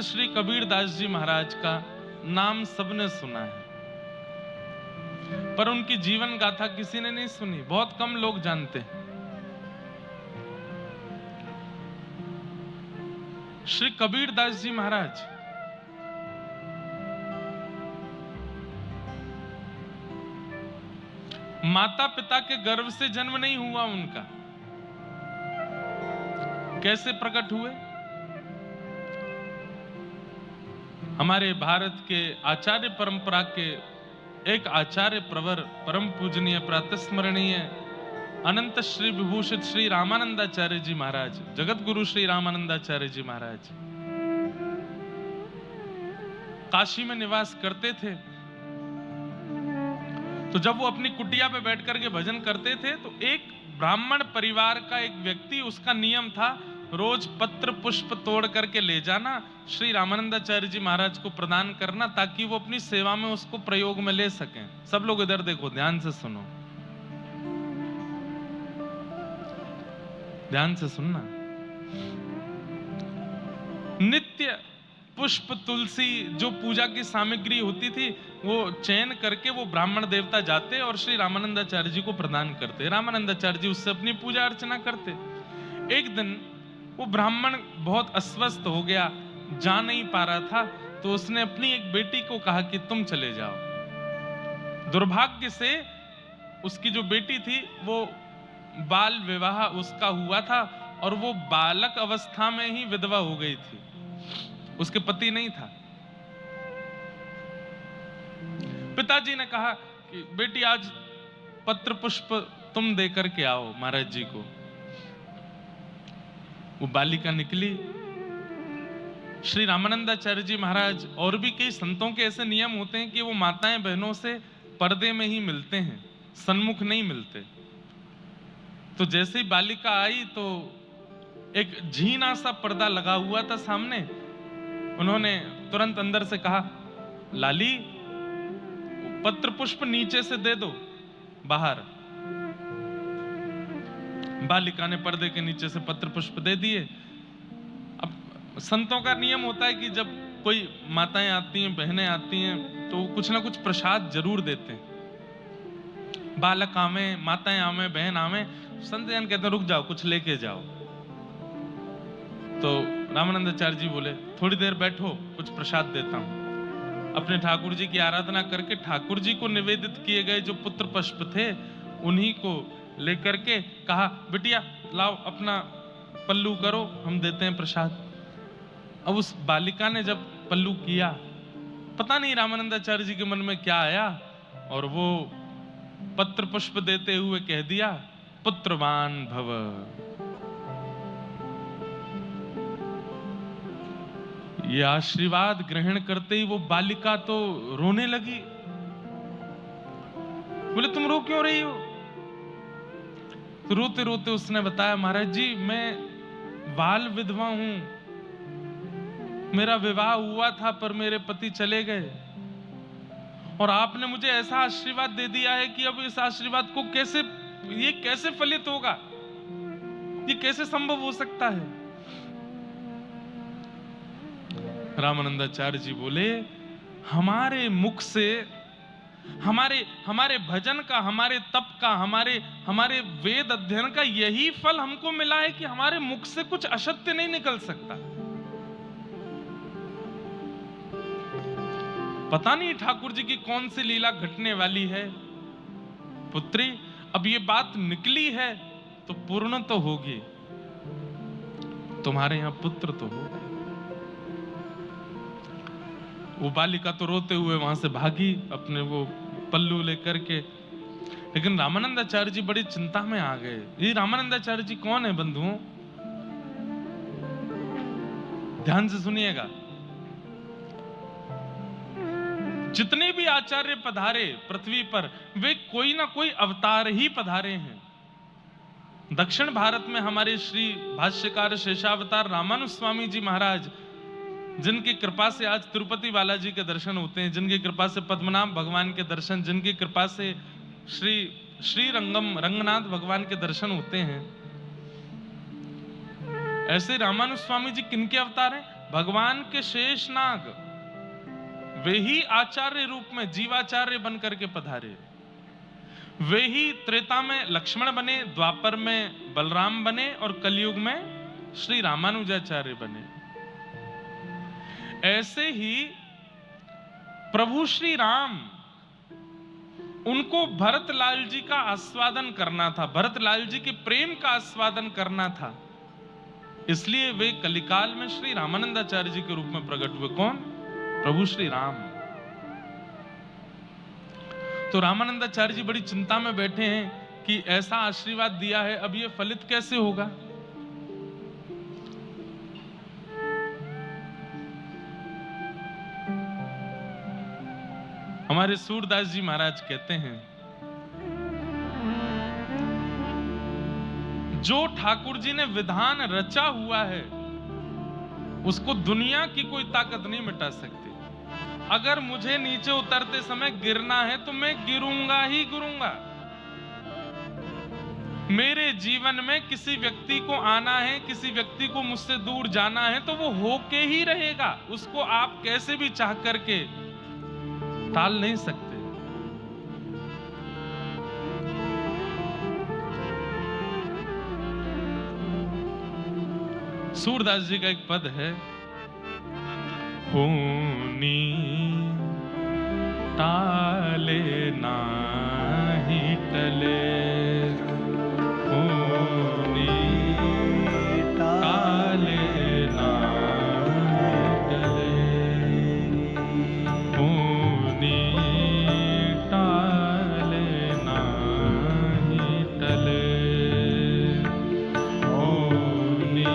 संत श्री कबीर दास जी महाराज का नाम सबने सुना है, पर उनकी जीवन गाथा किसी ने नहीं सुनी, बहुत कम लोग जानते हैं। श्री कबीर दास जी महाराज माता पिता के गर्भ से जन्म नहीं हुआ उनका। कैसे प्रकट हुए? हमारे भारत के आचार्य परंपरा के एक आचार्य प्रवर परम पूजनीय प्रातस्मरणीय अनंत श्री विभूषित श्री रामानंदाचार्य जी महाराज, जगत गुरु श्री रामानंदाचार्य जी महाराज काशी में निवास करते थे। तो जब वो अपनी कुटिया पे बैठ करके भजन करते थे तो एक ब्राह्मण परिवार का एक व्यक्ति, उसका नियम था रोज पत्र पुष्प तोड़ करके ले जाना, श्री रामानंदाचार्य जी महाराज को प्रदान करना, ताकि वो अपनी सेवा में उसको प्रयोग में ले सकें। सब लोग इधर देखो, ध्यान से सुनो, ध्यान से सुनना। नित्य पुष्प तुलसी जो पूजा की सामग्री होती थी वो चयन करके वो ब्राह्मण देवता जाते और श्री रामानंदाचार्य जी को प्रदान करते। रामानंदाचार्य जी उससे अपनी पूजा अर्चना करते। एक दिन वो ब्राह्मण बहुत अस्वस्थ हो गया, जा नहीं पा रहा था, तो उसने अपनी एक बेटी को कहा कि तुम चले जाओ। दुर्भाग्य से उसकी जो बेटी थी वो बाल विवाह उसका हुआ था और वो बालक अवस्था में ही विधवा हो गई थी, उसके पति नहीं था। पिताजी ने कहा कि बेटी आज पत्र पुष्प तुम दे करके आओ महाराज जी को। वो बालिका निकली। श्री रामानंदाचार्य जी महाराज और भी कई संतों के ऐसे नियम होते हैं कि वो माताएं बहनों से पर्दे में ही मिलते हैं, सन्मुख नहीं मिलते। तो जैसे ही बालिका आई तो एक झीना सा पर्दा लगा हुआ था सामने। उन्होंने तुरंत अंदर से कहा, लाली पत्र पुष्प नीचे से दे दो बाहर। बालिका ने पर्दे के नीचे से पत्र पुष्प दे दिए। अब संतों का नियम होता है कि जब कोई माताएं आती हैं, बहनें आती हैं, तो कुछ ना कुछ प्रसाद जरूर देते हैं। बालक आवे, माताएं आवे, बहन आवे, संत जन कहते हैं रुक जाओ, कुछ लेके जाओ। तो रामानंदाचार्य जी बोले थोड़ी देर बैठो, कुछ प्रसाद देता हूं। अपने ठाकुर जी की आराधना करके ठाकुर जी को निवेदित किए गए जो पुत्र पुष्प थे उन्हीं को लेकर के कहा, बिटिया लाओ अपना पल्लू करो, हम देते हैं प्रसाद। अब उस बालिका ने जब पल्लू किया, पता नहीं रामानंदाचार्य जी के मन में क्या आया, और वो पत्र पुष्प देते हुए कह दिया, पुत्रवान भव। ये आशीर्वाद ग्रहण करते ही वो बालिका तो रोने लगी। बोले तुम रो क्यों रही हो? तो रोते रोते उसने बताया, महाराज जी मैं बाल विधवा हूं, मेरा विवाह हुआ था पर मेरे पति चले गए, और आपने मुझे ऐसा आशीर्वाद दे दिया है कि अब इस आशीर्वाद को ये कैसे फलित होगा, ये कैसे संभव हो सकता है? रामानंदाचार्य जी बोले, हमारे मुख से, हमारे भजन का, हमारे तप का, हमारे वेद अध्ययन का यही फल हमको मिला है कि हमारे मुख से कुछ असत्य नहीं निकल सकता। पता नहीं ठाकुर जी की कौन सी लीला घटने वाली है। पुत्री, अब ये बात निकली है तो पूर्ण तो होगी, तुम्हारे यहां पुत्र तो होगा। वो बालिका तो रोते हुए वहां से भागी अपने वो पल्लू लेकर के, लेकिन रामानंदाचार्य जी बड़ी चिंता में आ गए। ये रामानंदाचार्य जी कौन है बंधुओं? ध्यान से सुनिएगा। जितने भी आचार्य पधारे पृथ्वी पर, वे कोई ना कोई अवतार ही पधारे हैं। दक्षिण भारत में हमारे श्री भाष्यकार शेषावतार रामानुज स्वामी जी महाराज, जिनकी कृपा से आज तिरुपति बालाजी के दर्शन होते हैं, जिनकी कृपा से पद्मनाभ भगवान के दर्शन, जिनकी कृपा से श्री रंगनाथ भगवान के दर्शन होते हैं, ऐसे रामानुज स्वामी जी किनके अवतार हैं? भगवान के शेषनाग वे ही आचार्य रूप में जीवाचार्य बनकर के पधारे। वे ही त्रेता में लक्ष्मण बने, द्वापर में बलराम बने और कलयुग में श्री रामानुजाचार्य बने। ऐसे ही प्रभु श्री राम, उनको भरतलाल जी का आस्वादन करना था, भरतलाल जी के प्रेम का आस्वादन करना था, इसलिए वे कलिकाल में श्री रामानंदाचार्य जी के रूप में प्रकट हुए। कौन? प्रभु श्री राम। तो रामानंदाचार्य जी बड़ी चिंता में बैठे हैं कि ऐसा आशीर्वाद दिया है, अब ये फलित कैसे होगा। हमारे सूरदास जी महाराज कहते हैं, जो ठाकुर जी ने विधान रचा हुआ है उसको दुनिया की कोई ताकत नहीं मिटा सकती। अगर मुझे नीचे उतरते समय गिरना है तो मैं गिरूंगा ही गिरूंगा। मेरे जीवन में किसी व्यक्ति को आना है, किसी व्यक्ति को मुझसे दूर जाना है तो वो होके ही रहेगा, उसको आप कैसे भी चाह करके टाल नहीं सकते। सूरदास जी का एक पद है, होनी टाले नाही टले, होनी टाले नाही टले, होनी टाले नाही टले, होनी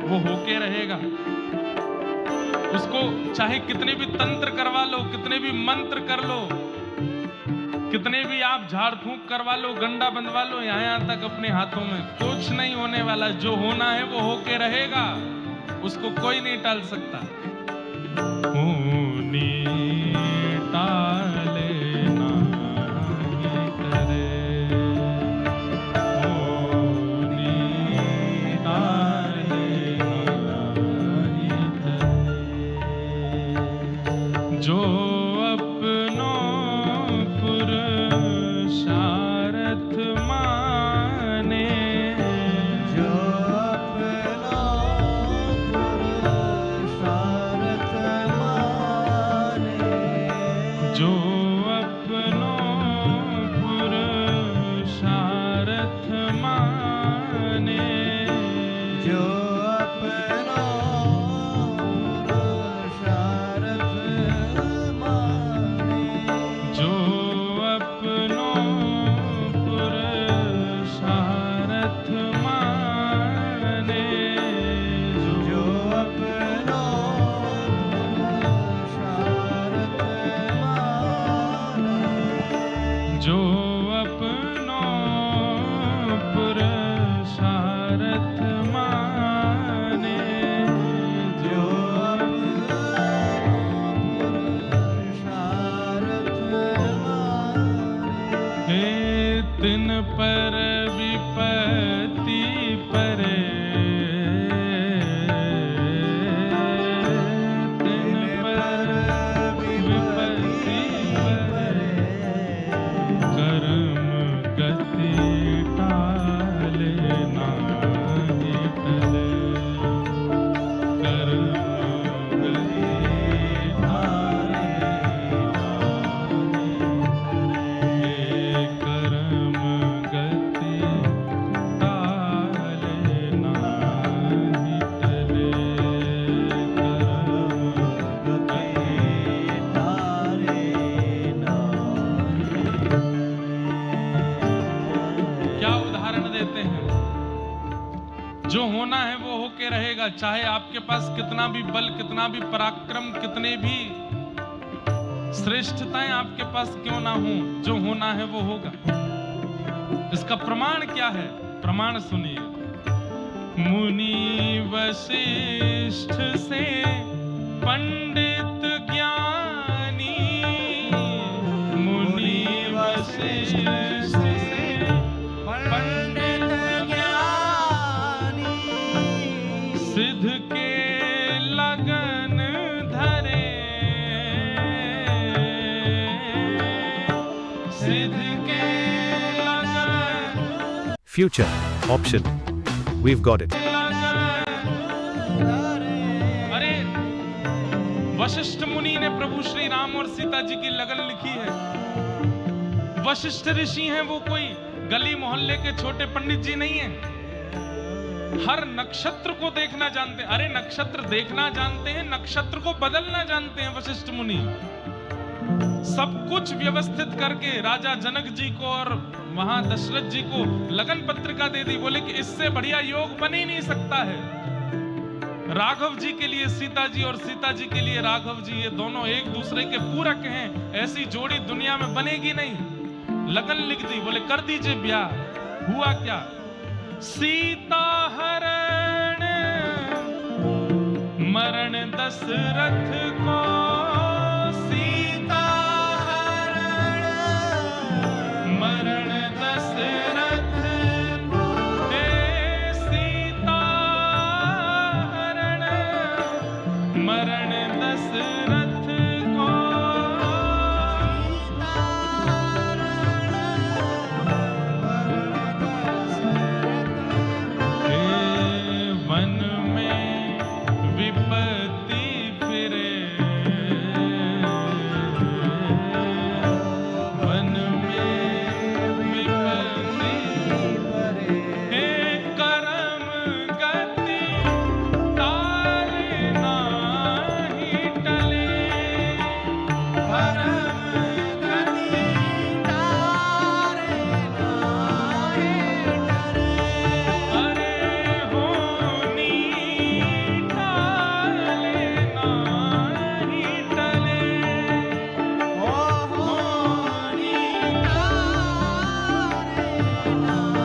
वो होके रहेगा। उसको चाहे कितने भी तंत्र करवा लो, कितने भी मंत्र कर लो, कितने भी आप झाड़ फूंक करवा लो, गंडा बंधवा लो, यहाँ तक अपने हाथों में कुछ नहीं होने वाला। जो होना है वो होके रहेगा, उसको कोई नहीं टाल सकता। होनी टाले जो अपनो पुरुषार्थ माने, जो अपनो पुरुषार्थ माने, जो अपनो पुरुषार्थ माने, जो अपनो पर विपत्ति परे, तिन पर विपत्ति परे, कर्म गति टाले नाही टले, कर्म गति टाले जो होना है वो होके रहेगा। चाहे आपके पास कितना भी बल, कितना भी पराक्रम, कितने भी श्रेष्ठताएं आपके पास क्यों ना हो, जो होना है वो होगा। इसका प्रमाण क्या है? प्रमाण सुनिए। मुनि वशिष्ठ से पंडित ज्ञानी, मुनि वशिष्ठ से पंडित ज्ञानी, सिद्ध के लगन धरे, सिद्ध के लगन Future option. We've got it. अरे वशिष्ठ मुनि ने प्रभु श्री राम और सीता जी की लगन लिखी है। वशिष्ठ ऋषि हैं, वो कोई गली मोहल्ले के छोटे पंडित जी नहीं हैं। हर नक्षत्र को देखना जानते हैं। अरे नक्षत्र देखना जानते हैं, नक्षत्र को बदलना जानते हैं वशिष्ठ मुनि। सब कुछ व्यवस्थित करके राजा जनक जी को और वहां दशरथ जी को लगन पत्रिका दे दी। बोले कि इससे बढ़िया योग बन ही नहीं सकता है। राघव जी के लिए सीता जी और सीता जी के लिए राघव जी, ये दोनों एक दूसरे के पूरक हैं। ऐसी जोड़ी दुनिया में बनेगी नहीं। लगन लिख दी, बोले कर दीजिए ब्याह। हुआ क्या? सीता हरण मरण दशरथ को, सीता हरण मरण दशरथ को, हे सीता हरण मरण दशरथ को, हे वन में विपत्ति फिरे, वन में विपत्ति, हे करम गति टाले नाही टले, परम गति तारे नाहि डरे, अरे होनी टाले नाही टले, ओ होनी तारे नाहि डरे।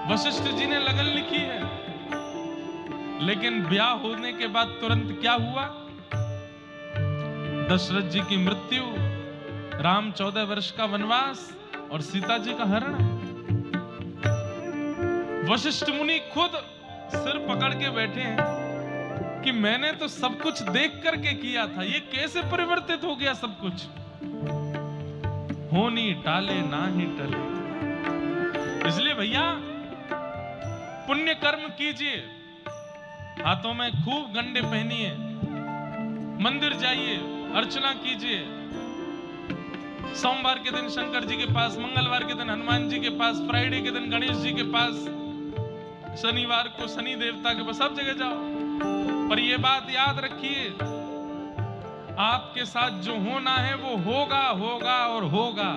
वशिष्ठ जी ने लगन लिखी है, लेकिन ब्याह होने के बाद तुरंत क्या हुआ? दशरथ जी की मृत्यु, राम 14 वर्ष का वनवास और सीता जी का हरण। वशिष्ठ मुनि खुद सिर पकड़ के बैठे हैं कि मैंने तो सब कुछ देख करके किया था, ये कैसे परिवर्तित हो गया सब कुछ। होनी टाले ना ही टले। इसलिए भैया पुण्य कर्म कीजिए, हाथों में खूब गंडे पहनिए, मंदिर जाइए, अर्चना कीजिए। सोमवार के दिन शंकर जी के पास, मंगलवार के दिन हनुमान जी के पास, फ्राइडे के दिन गणेश जी के पास, शनिवार को शनि देवता के पास, सब जगह जाओ। पर ये बात याद रखिए, आपके साथ जो होना है वो होगा, होगा और होगा,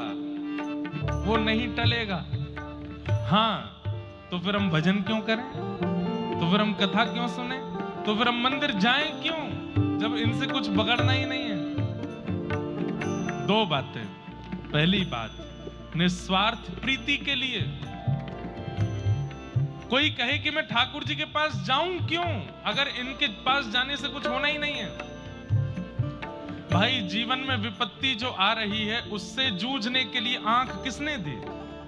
वो नहीं टलेगा। हाँ, तो फिर हम भजन क्यों करें? तो फिर हम कथा क्यों सुने? तो फिर हम मंदिर जाएं क्यों, जब इनसे कुछ बगड़ना ही नहीं है। दो बातें। पहली बात, निस्वार्थ प्रीति के लिए। कोई कहे कि मैं ठाकुर जी के पास जाऊं क्यों, अगर इनके पास जाने से कुछ होना ही नहीं है। भाई जीवन में विपत्ति जो आ रही है, उससे जूझने के लिए आंख किसने दी?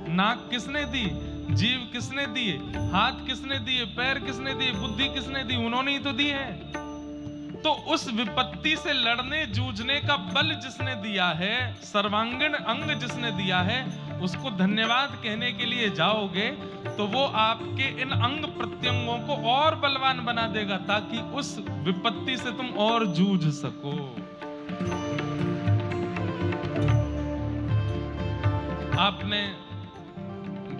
नाक किसने दी? जीव किसने दिए? हाथ किसने दिए? पैर किसने दिए? बुद्धि किसने दी? उन्होंने ही तो दी है। तो उस विपत्ति से लड़ने जूझने का बल जिसने दिया है, सर्वांगीण अंग जिसने दिया है, उसको धन्यवाद कहने के लिए जाओगे तो वो आपके इन अंग प्रत्यंगों को और बलवान बना देगा, ताकि उस विपत्ति से तुम और जूझ सको। आपने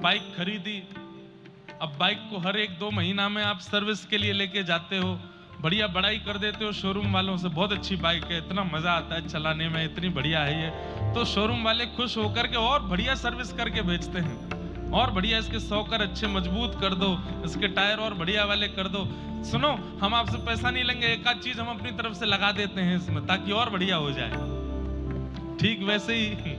बाइक खरीदी, अब बाइक को हर 1-2 महीना में आप सर्विस के लिए लेके जाते हो, बढ़िया बड़ाई कर देते हो शोरूम वालों से, बहुत अच्छी बाइक है, इतना मजा आता है चलाने में, इतनी बढ़िया है ये। तो शोरूम वाले खुश होकर के और बढ़िया सर्विस करके भेजते हैं। और बढ़िया इसके सॉकर अच्छे मजबूत कर दो, इसके टायर और बढ़िया वाले कर दो। सुनो, हम आपसे पैसा नहीं लेंगे, एक आध चीज हम अपनी तरफ से लगा देते हैं इसमें ताकि और बढ़िया हो जाए। ठीक वैसे ही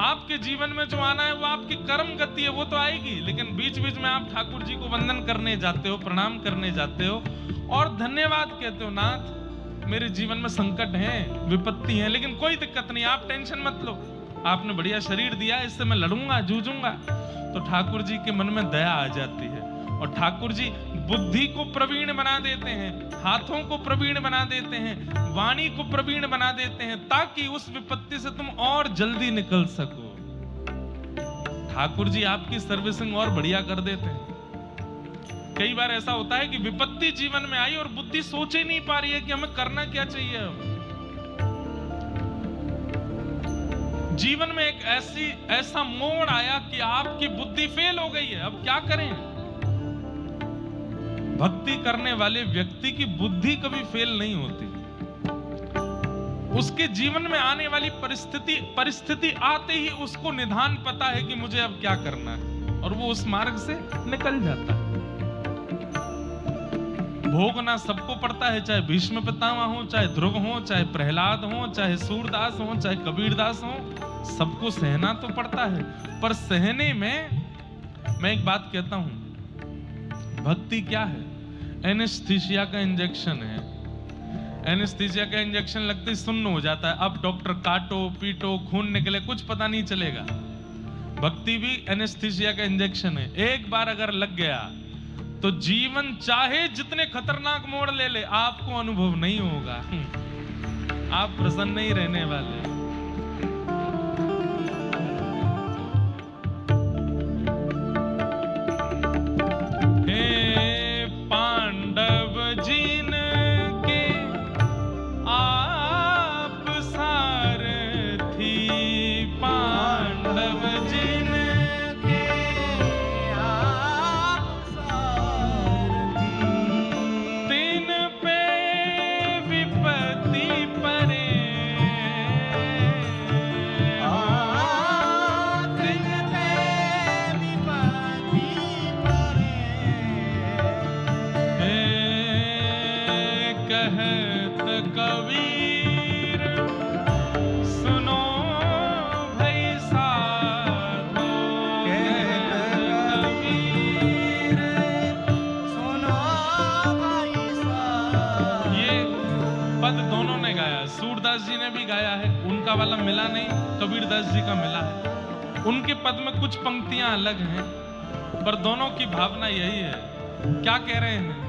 आपके जीवन में जो आना है वो आपकी कर्म गति है, वो तो आएगी, लेकिन बीच बीच में आप ठाकुर जी को वंदन करने जाते हो, प्रणाम करने जाते हो और धन्यवाद कहते हो, नाथ मेरे जीवन में संकट हैं, विपत्ति है, लेकिन कोई दिक्कत नहीं, आप टेंशन मत लो, आपने बढ़िया शरीर दिया, इससे मैं लड़ूंगा, जूझूंगा। तो ठाकुर जी के मन में दया आ जाती है और ठाकुर जी बुद्धि को प्रवीण बना देते हैं, हाथों को प्रवीण बना देते हैं, वाणी को प्रवीण बना देते हैं, ताकि उस विपत्ति से तुम और जल्दी निकल सको। ठाकुर जी आपकी सर्विसिंग और बढ़िया कर देते हैं। कई बार ऐसा होता है कि विपत्ति जीवन में आई और बुद्धि सोच ही नहीं पा रही है कि हमें करना क्या चाहिए। अब जीवन में एक ऐसा मोड़ आया कि आपकी बुद्धि फेल हो गई है, अब क्या करें। भक्ति करने वाले व्यक्ति की बुद्धि कभी फेल नहीं होती। उसके जीवन में आने वाली परिस्थिति आते ही उसको निदान पता है कि मुझे अब क्या करना है, और वो उस मार्ग से निकल जाता है। भोगना सबको पड़ता है, चाहे भीष्म पितामह हो, चाहे ध्रुव हो, चाहे प्रहलाद हो, चाहे सूरदास हो, चाहे कबीरदास हो, सबको सहना तो पड़ता है। पर सहने में मैं एक बात कहता हूं, भक्ति क्या है? एनेस्थीसिया का इंजेक्शन है। एनेस्थीसिया का इंजेक्शन लगते ही सुन्न हो जाता है, अब डॉक्टर काटो पीटो खून निकले कुछ पता नहीं चलेगा। भक्ति भी एनेस्थीसिया का इंजेक्शन है, एक बार अगर लग गया तो जीवन चाहे जितने खतरनाक मोड़ ले ले, आपको अनुभव नहीं होगा, आप प्रसन्न ही रहने वाले। हे पांडव जिन के आप सारथी, पांडव जिन कबीर सुनो भाई साधो, कबीर सुनो भाई साधो। ये पद दोनों ने गाया, सूरदास जी ने भी गाया है, उनका वाला मिला नहीं, कबीरदास जी का मिला है। उनके पद में कुछ पंक्तियां अलग हैं, पर दोनों की भावना यही है। क्या कह रहे हैं?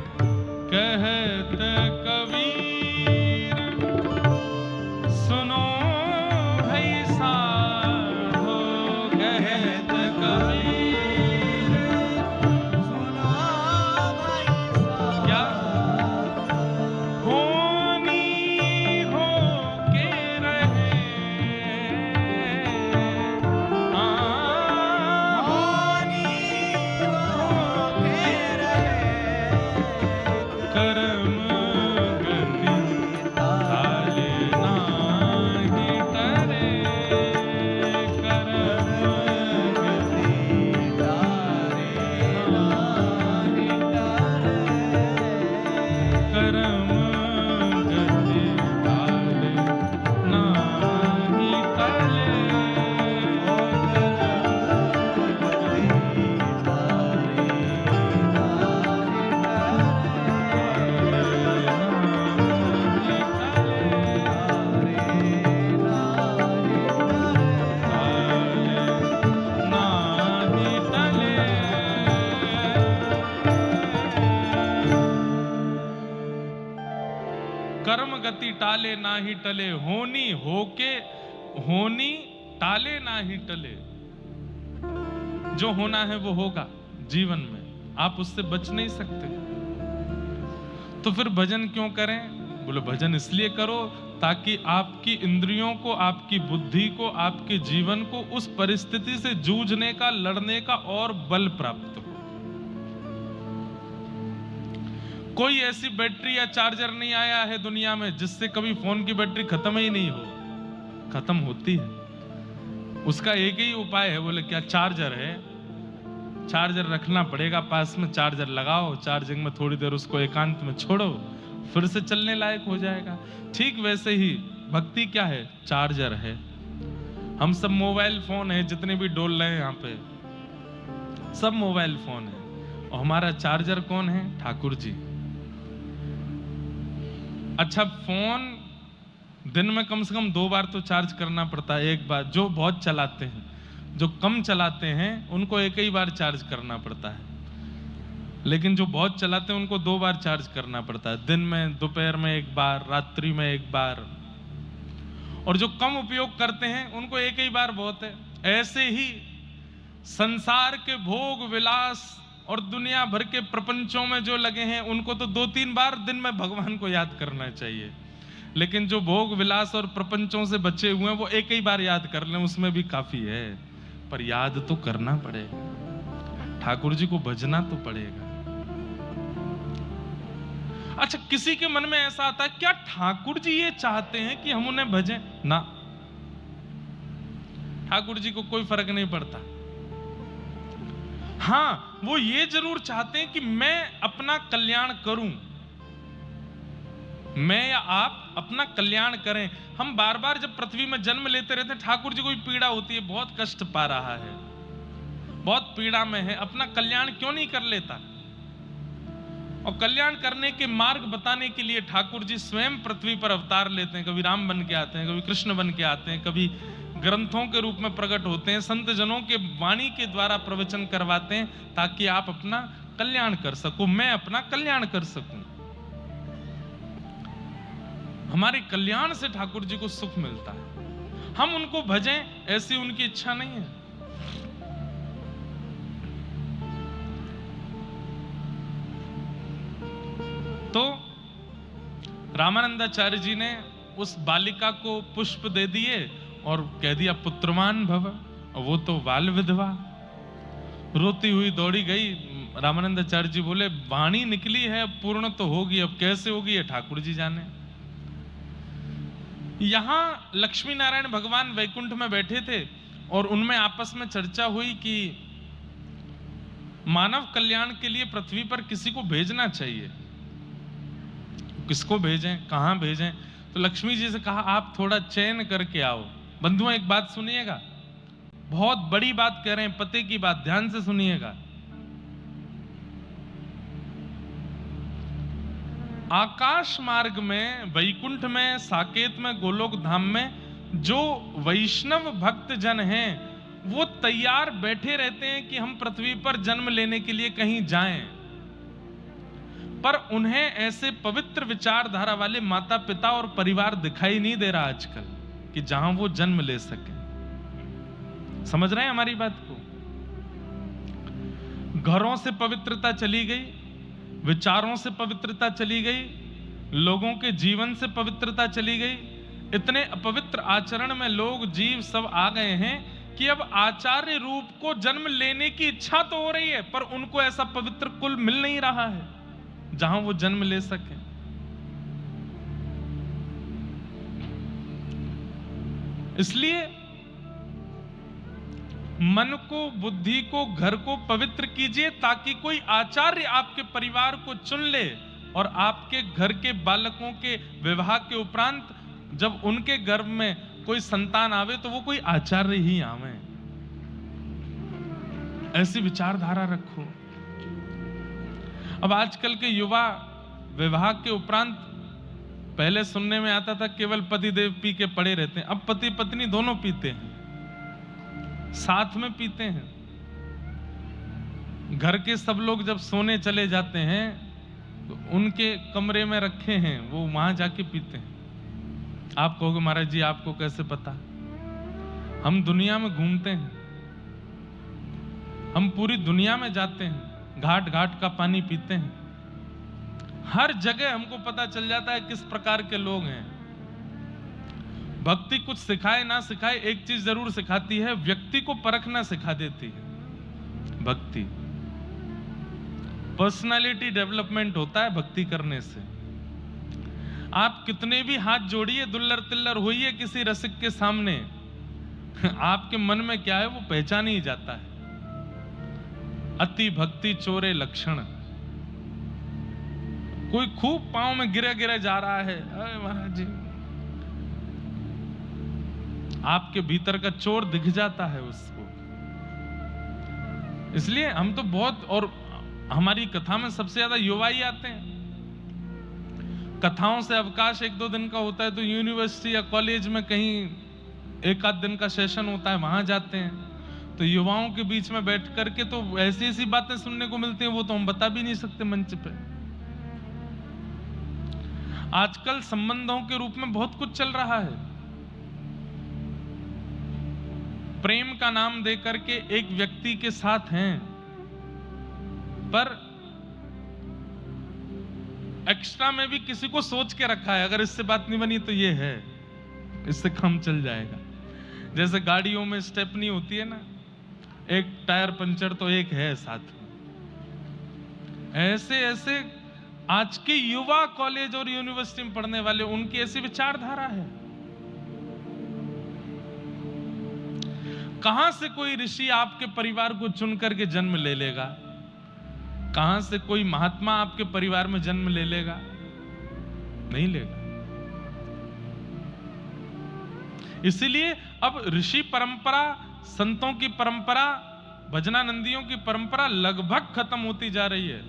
कहत कबीर सुनो भाई साधो, कहत कबीर सुनो भाई साधो। क्या होनी हो के रहे, होनी हो के रहे, कर्म कर्म गति टाले ना ही टले, होनी होके होनी टाले ना ही टले। जो होना है वो होगा जीवन में, आप उससे बच नहीं सकते। तो फिर भजन क्यों करें? बोले भजन इसलिए करो ताकि आपकी इंद्रियों को, आपकी बुद्धि को, आपके जीवन को उस परिस्थिति से जूझने का, लड़ने का और बल प्राप्त हो। कोई ऐसी बैटरी या चार्जर नहीं आया है दुनिया में जिससे कभी फोन की बैटरी खत्म ही नहीं हो। खत्म होती है, उसका एक ही उपाय है, बोले क्या? चार्जर है। चार्जर रखना पड़ेगा पास में, चार्जर लगाओ, चार्जिंग में थोड़ी देर उसको एकांत में छोड़ो, फिर से चलने लायक हो जाएगा। ठीक वैसे ही भक्ति क्या है? चार्जर है। हम सब मोबाइल फोन है, जितने भी डोल रहे हैं यहाँ पे सब मोबाइल फोन है, और हमारा चार्जर कौन है? ठाकुर जी। अच्छा, फोन दिन में कम से कम 2 बार तो चार्ज करना पड़ता है। एक बार जो बहुत चलाते हैं, जो कम चलाते हैं उनको एक ही बार चार्ज करना पड़ता है, लेकिन जो बहुत चलाते हैं उनको 2 बार चार्ज करना पड़ता है, दिन में, दोपहर में 1 बार, रात्रि में 1 बार, और जो कम उपयोग करते हैं उनको एक ही बार बहुत है। ऐसे ही संसार के भोग विलास और दुनिया भर के प्रपंचों में जो लगे हैं उनको तो 2-3 बार दिन में भगवान को याद करना चाहिए, लेकिन जो भोग विलास और प्रपंचों से बचे हुए हैं वो एक ही बार याद कर लें, उसमें भी काफी है। पर याद तो करना पड़ेगा, ठाकुर जी को भजना तो पड़ेगा। अच्छा, किसी के मन में ऐसा आता है क्या ठाकुर जी ये चाहते हैं कि हम उन्हें भजें? ना, ठाकुर जी को कोई फर्क नहीं पड़ता। हाँ, वो ये जरूर चाहते हैं कि मैं अपना कल्याण करूं, मैं या आप अपना कल्याण करें। हम बार बार जब पृथ्वी में जन्म लेते रहते हैं, ठाकुर जी को भी पीड़ा होती है, बहुत कष्ट पा रहा है, बहुत पीड़ा में है, अपना कल्याण क्यों नहीं कर लेता? और कल्याण करने के मार्ग बताने के लिए ठाकुर जी स्वयं पृथ्वी पर अवतार लेते हैं। कभी राम बन के आते हैं, कभी कृष्ण बन के आते हैं, कभी ग्रंथों के रूप में प्रकट होते हैं, संत जनों के वाणी के द्वारा प्रवचन करवाते हैं, ताकि आप अपना कल्याण कर सको, मैं अपना कल्याण कर सकूं। हमारे कल्याण से ठाकुर जी को सुख मिलता है। हम उनको भजें ऐसी उनकी इच्छा नहीं है। तो रामानंदाचार्य जी ने उस बालिका को पुष्प दे दिए और कह दिया पुत्रवान भव, और वो तो बाल विधवा रोती हुई दौड़ी गई। रामानंदाचार्य जी बोले वाणी निकली है, पूर्ण तो होगी, अब कैसे होगी ये ठाकुर जी जाने। यहां लक्ष्मी नारायण भगवान वैकुंठ में बैठे थे और उनमें आपस में चर्चा हुई कि मानव कल्याण के लिए पृथ्वी पर किसी को भेजना चाहिए, किसको भेजें, कहां भेजें? तो लक्ष्मी जी से कहा आप थोड़ा चयन करके आओ। बंधुओं, एक बात सुनिएगा, बहुत बड़ी बात कह रहे हैं, पते की बात, ध्यान से सुनिएगा। आकाश मार्ग में, वैकुंठ में, साकेत में, गोलोक धाम में जो वैष्णव भक्त जन हैं वो तैयार बैठे रहते हैं कि हम पृथ्वी पर जन्म लेने के लिए कहीं जाएं, पर उन्हें ऐसे पवित्र विचारधारा वाले माता पिता और परिवार दिखाई नहीं दे रहा आजकल कि जहां वो जन्म ले सके। समझ रहे हैं हमारी बात को? घरों से पवित्रता चली गई, विचारों से पवित्रता चली गई, लोगों के जीवन से पवित्रता चली गई। इतने अपवित्र आचरण में लोग, जीव सब आ गए हैं कि अब आचार्य रूप को जन्म लेने की इच्छा तो हो रही है, पर उनको ऐसा पवित्र कुल मिल नहीं रहा है जहां वो जन्म ले सके। इसलिए मन को, बुद्धि को, घर को पवित्र कीजिए ताकि कोई आचार्य आपके परिवार को चुन ले और आपके घर के बालकों के विवाह के उपरांत जब उनके गर्भ में कोई संतान आवे तो वो कोई आचार्य ही आवे। ऐसी विचारधारा रखो। अब आजकल के युवा विवाह के उपरांत, पहले सुनने में आता था केवल पति देव पी के पड़े रहते हैं, अब पति पत्नी दोनों पीते हैं, साथ में पीते हैं। घर के सब लोग जब सोने चले जाते हैं तो उनके कमरे में रखे हैं, वो वहां जाके पीते हैं। आप कहोगे महाराज जी आपको कैसे पता? हम दुनिया में घूमते हैं, हम पूरी दुनिया में जाते हैं, घाट घाट का पानी पीते हैं, हर जगह हमको पता चल जाता है किस प्रकार के लोग हैं। भक्ति कुछ सिखाए ना सिखाए, एक चीज जरूर सिखाती है, व्यक्ति को परखना सिखा देती है भक्ति। पर्सनालिटी डेवलपमेंट होता है भक्ति करने से। आप कितने भी हाथ जोड़िए, दुल्लर तिल्लर होइए किसी रसिक के सामने, आपके मन में क्या है वो पहचान ही जाता है। अति भक्ति चोरे लक्षण। कोई खूब पांव में गिरे गिरे जा रहा है, अरे महाराज जी, आपके भीतर का चोर दिख जाता है उसको। इसलिए हम तो बहुत, और हमारी कथा में सबसे ज्यादा युवा ही आते हैं। कथाओं से अवकाश 1-2 दिन का होता है तो यूनिवर्सिटी या कॉलेज में कहीं 1-आध दिन का सेशन होता है, वहां जाते हैं। तो युवाओं के बीच में बैठ करके तो ऐसी ऐसी बातें सुनने को मिलती हैं, वो तो हम बता भी नहीं सकते मंच पे। आजकल संबंधों के रूप में बहुत कुछ चल रहा है। प्रेम का नाम दे करके एक व्यक्ति के साथ हैं, पर एक्स्ट्रा में भी किसी को सोच के रखा है, अगर इससे बात नहीं बनी तो ये है, इससे काम चल जाएगा। जैसे गाड़ियों में स्टेपनी होती है ना, एक टायर पंचर तो एक है साथ में। ऐसे ऐसे आज के युवा कॉलेज और यूनिवर्सिटी में पढ़ने वाले, उनकी ऐसी विचारधारा है। कहां से कोई ऋषि आपके परिवार को चुन करके जन्म ले लेगा? कहां से कोई महात्मा आपके परिवार में जन्म ले लेगा? नहीं लेगा। इसीलिए अब ऋषि परंपरा, संतों की परंपरा, भजनानंदियों की परंपरा लगभग खत्म होती जा रही है।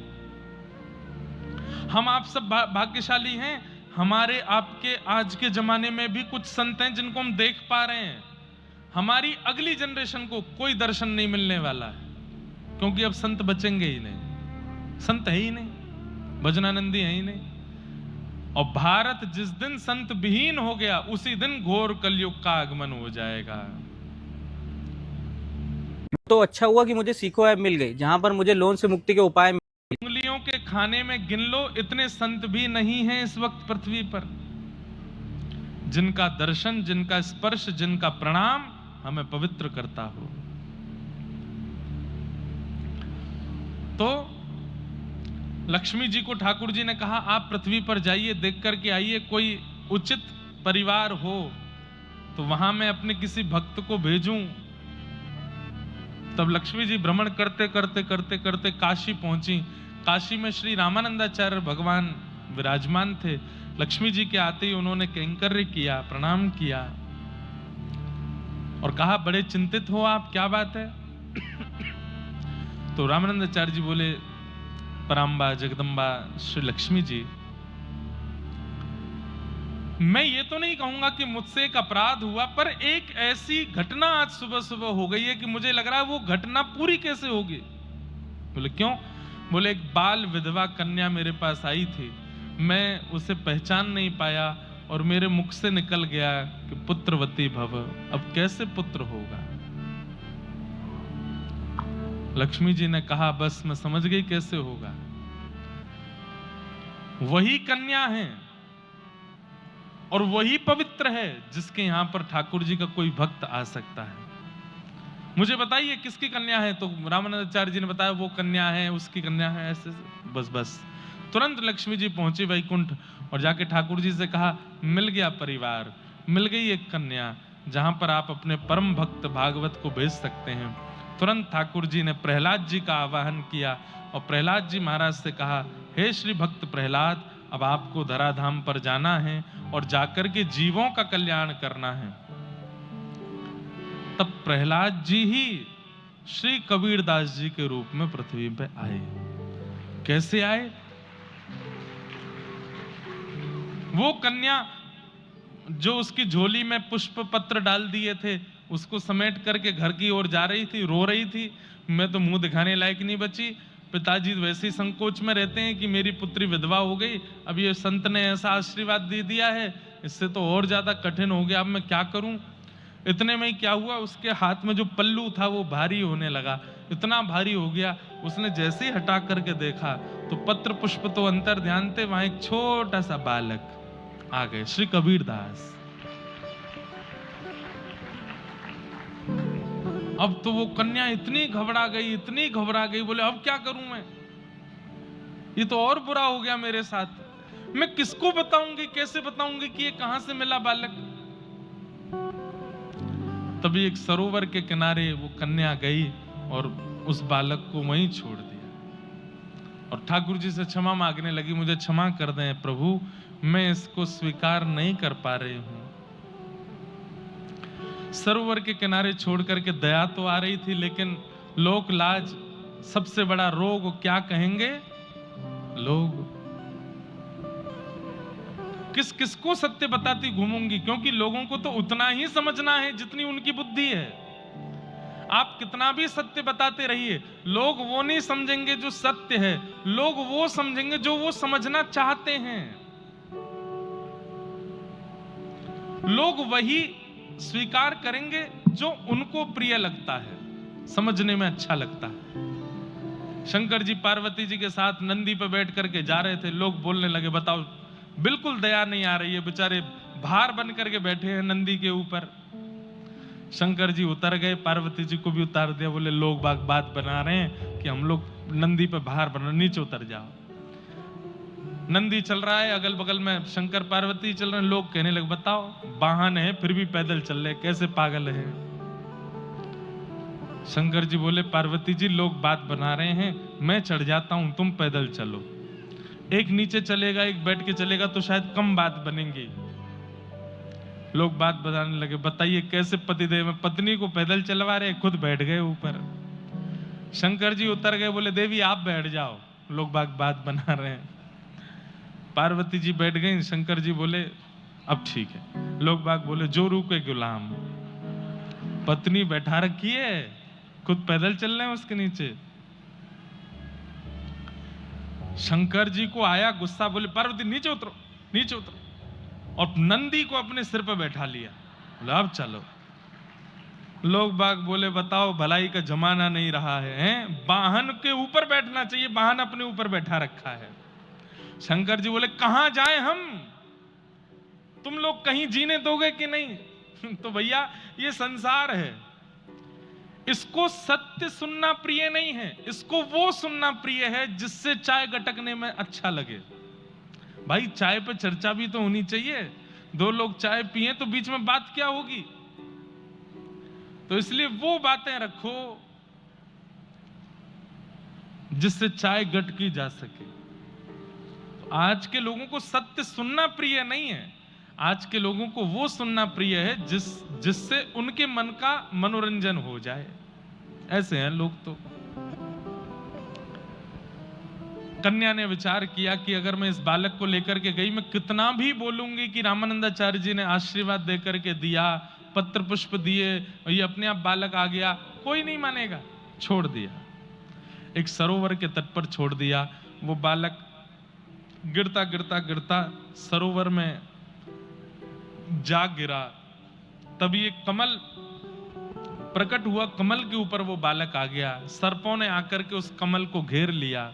हम आप सब भाग्यशाली हैं, हमारे आपके आज के जमाने में भी कुछ संत हैं जिनको हम देख पा रहे हैं। हमारी अगली जनरेशन को कोई दर्शन नहीं मिलने वाला है, क्योंकि अब संत बचेंगे ही नहीं, संत है ही नहीं, भजनानंदी है ही नहीं। और भारत जिस दिन संत विहीन हो गया, उसी दिन घोर कलयुग का आगमन हो जाएगा। तो अच्छा हुआ कि मुझे सीखो ऐप मिल गई, जहां पर मुझे लोन से मुक्ति के उपाय। उंगलियों के खाने में गिन लो, इतने संत भी नहीं हैं इस वक्त पृथ्वी पर, जिनका दर्शन, जिनका स्पर्श, जिनका प्रणाम हमें पवित्र करता हो। तो लक्ष्मी जी को ठाकुर जी ने कहा, आप पृथ्वी पर जाइए, देख करके आइए, कोई उचित परिवार हो तो वहां मैं अपने किसी भक्त को भेजूं। तब लक्ष्मी जी भ्रमण करते करते करते करते काशी पहुंची। काशी में श्री रामानंदाचार्य भगवान विराजमान थे। लक्ष्मी जी के आते ही उन्होंने कैंकर्य किया, प्रणाम किया और कहा, बड़े चिंतित हो आप, क्या बात है? तो रामानंदाचार्य जी बोले, पराम्बा जगदम्बा श्री लक्ष्मी जी, मैं ये तो नहीं कहूंगा कि मुझसे एक अपराध हुआ, पर एक ऐसी घटना आज सुबह सुबह हो गई है कि मुझे लग रहा है वो घटना पूरी कैसे होगी। बोले क्यों? बोले एक बाल विधवा कन्या मेरे पास आई थी, मैं उसे पहचान नहीं पाया और मेरे मुख से निकल गया कि पुत्रवती भव। अब कैसे पुत्र होगा? लक्ष्मी जी ने कहा, बस मैं समझ गई कैसे होगा। वही कन्या है और वही पवित्र है जिसके यहां पर ठाकुर जी का कोई भक्त आ सकता है। मुझे बताइए किसकी कन्या है? तो रामानंदाचार्य जी ने बताया, वो कन्या है, उसकी कन्या है, ऐसे बस तुरंत लक्ष्मी जी पहुंची वैकुंठ और जाके ठाकुर जी से कहा, मिल गया परिवार, मिल गई एक कन्या जहां पर आप अपने परम भक्त भागवत को भेज सकते हैं। तुरंत ठाकुर जी ने प्रहलाद जी का आवाहन किया और प्रहलाद जी महाराज से कहा, हे श्री भक्त प्रहलाद, अब आपको धराधाम पर जाना है और जाकर के जीवों का कल्याण करना है। तब प्रहलाद जी ही श्री कबीरदास जी के रूप में पृथ्वी पे आए। कैसे आए? वो कन्या जो उसकी झोली में पुष्प पत्र डाल दिए थे, उसको समेट करके घर की ओर जा रही थी, रो रही थी, मैं तो मुंह दिखाने लायक नहीं बची। पिताजी वैसे ही संकोच में रहते हैं कि मेरी पुत्री विधवा हो गई, अब ये संत ने ऐसा आशीर्वाद दे दिया है, इससे तो और ज्यादा कठिन हो गया, अब मैं क्या करूं। इतने में ही क्या हुआ, उसके हाथ में जो पल्लू था वो भारी होने लगा, इतना भारी हो गया, उसने जैसे ही हटा करके देखा तो पत्र पुष्प तो अंतर ध्यान थे, वहां एक छोटा सा बालक आ गए, श्री कबीरदास। अब तो वो कन्या इतनी घबरा गई, बोले अब क्या करूं मैं, ये तो और बुरा हो गया मेरे साथ, मैं किसको बताऊंगी, कैसे बताऊंगी कि ये कहां से मिला बालक। तभी एक सरोवर के किनारे वो कन्या गई और उस बालक को वहीं छोड़ दिया और ठाकुर जी से क्षमा मांगने लगी, मुझे क्षमा कर दें प्रभु, मैं इसको स्वीकार नहीं कर पा रही हूं। सरोवर के किनारे छोड़ करके दया तो आ रही थी, लेकिन लोक लाज, सबसे बड़ा रोग क्या कहेंगे लोग। किस किस को सत्य बताती घूमूंगी, क्योंकि लोगों को तो उतना ही समझना है जितनी उनकी बुद्धि है। आप कितना भी सत्य बताते रहिए, लोग वो नहीं समझेंगे जो सत्य है, लोग वो समझेंगे जो वो समझना चाहते हैं। लोग वही स्वीकार करेंगे जो उनको प्रिय लगता है, समझने में अच्छा लगता है। शंकर जी पार्वती जी के साथ नंदी पे बैठ करके जा रहे थे, लोग बोलने लगे, बताओ बिल्कुल दया नहीं आ रही है, बेचारे भार बन करके बैठे हैं नंदी के ऊपर। शंकर जी उतर गए, पार्वती जी को भी उतार दिया, बोले लोग बात बना रहे हैं कि हम लोग नंदी पे भार बना, नीचे उतर जाओ। नंदी चल रहा है, अगल बगल में शंकर पार्वती चल रहे हैं, लोग कहने लगे बताओ वाहन है फिर भी पैदल चल रहे, कैसे पागल है। शंकर जी बोले पार्वती जी लोग बात बना रहे हैं, मैं चढ़ जाता हूं, तुम पैदल चलो। एक नीचे चलेगा, एक बैठ के चलेगा तो शायद कम बात बनेंगी। लोग बात बताने लगे, बताइए कैसे पतिदेव में पत्नी को पैदल चलवा रहे, खुद बैठ गए ऊपर। शंकर जी उतर गए, बोले देवी आप बैठ जाओ, लोग बात बना रहे हैं। पार्वती जी बैठ गई, शंकर जी बोले अब ठीक है। लोग बोले जो रुके गुलाम, पत्नी बैठा रखी है, खुद पैदल चल रहे हैं उसके नीचे। शंकर जी को आया गुस्सा, बोले पार्वती नीचे उतरो, नीचे उतरो, और नंदी को अपने सिर पर बैठा लिया, बोले अब चलो। लोग बाग बोले बताओ भलाई का जमाना नहीं रहा है, वाहन के ऊपर बैठना चाहिए, वाहन अपने ऊपर बैठा रखा है। शंकर जी बोले कहां जाए हम, तुम लोग कहीं जीने दोगे कि नहीं। तो भैया ये संसार है, इसको सत्य सुनना प्रिय नहीं है, इसको वो सुनना प्रिय है जिससे चाय गटकने में अच्छा लगे। भाई चाय पे चर्चा भी तो होनी चाहिए, दो लोग चाय पिए तो बीच में बात क्या होगी। तो इसलिए वो बातें रखो जिससे चाय गटकी जा सके। तो आज के लोगों को सत्य सुनना प्रिय नहीं है, आज के लोगों को वो सुनना प्रिय है जिससे उनके मन का मनोरंजन हो जाए। ऐसे हैं लोग। तो कन्या ने विचार किया कि अगर मैं इस बालक को लेकर के गई, मैं कितना भी बोलूंगी कि रामानंदाचार्य जी ने आशीर्वाद देकर के दिया, पत्र पुष्प दिए, और ये अपने आप बालक आ गया, कोई नहीं मानेगा। छोड़ दिया, एक सरोवर के तट पर छोड़ दिया। वो बालक गिरता गिरता गिरता सरोवर में जा गिरा। तभी एक कमल प्रकट हुआ, कमल के ऊपर वो बालक आ गया। सर्पों ने आकर के उस कमल को घेर लिया।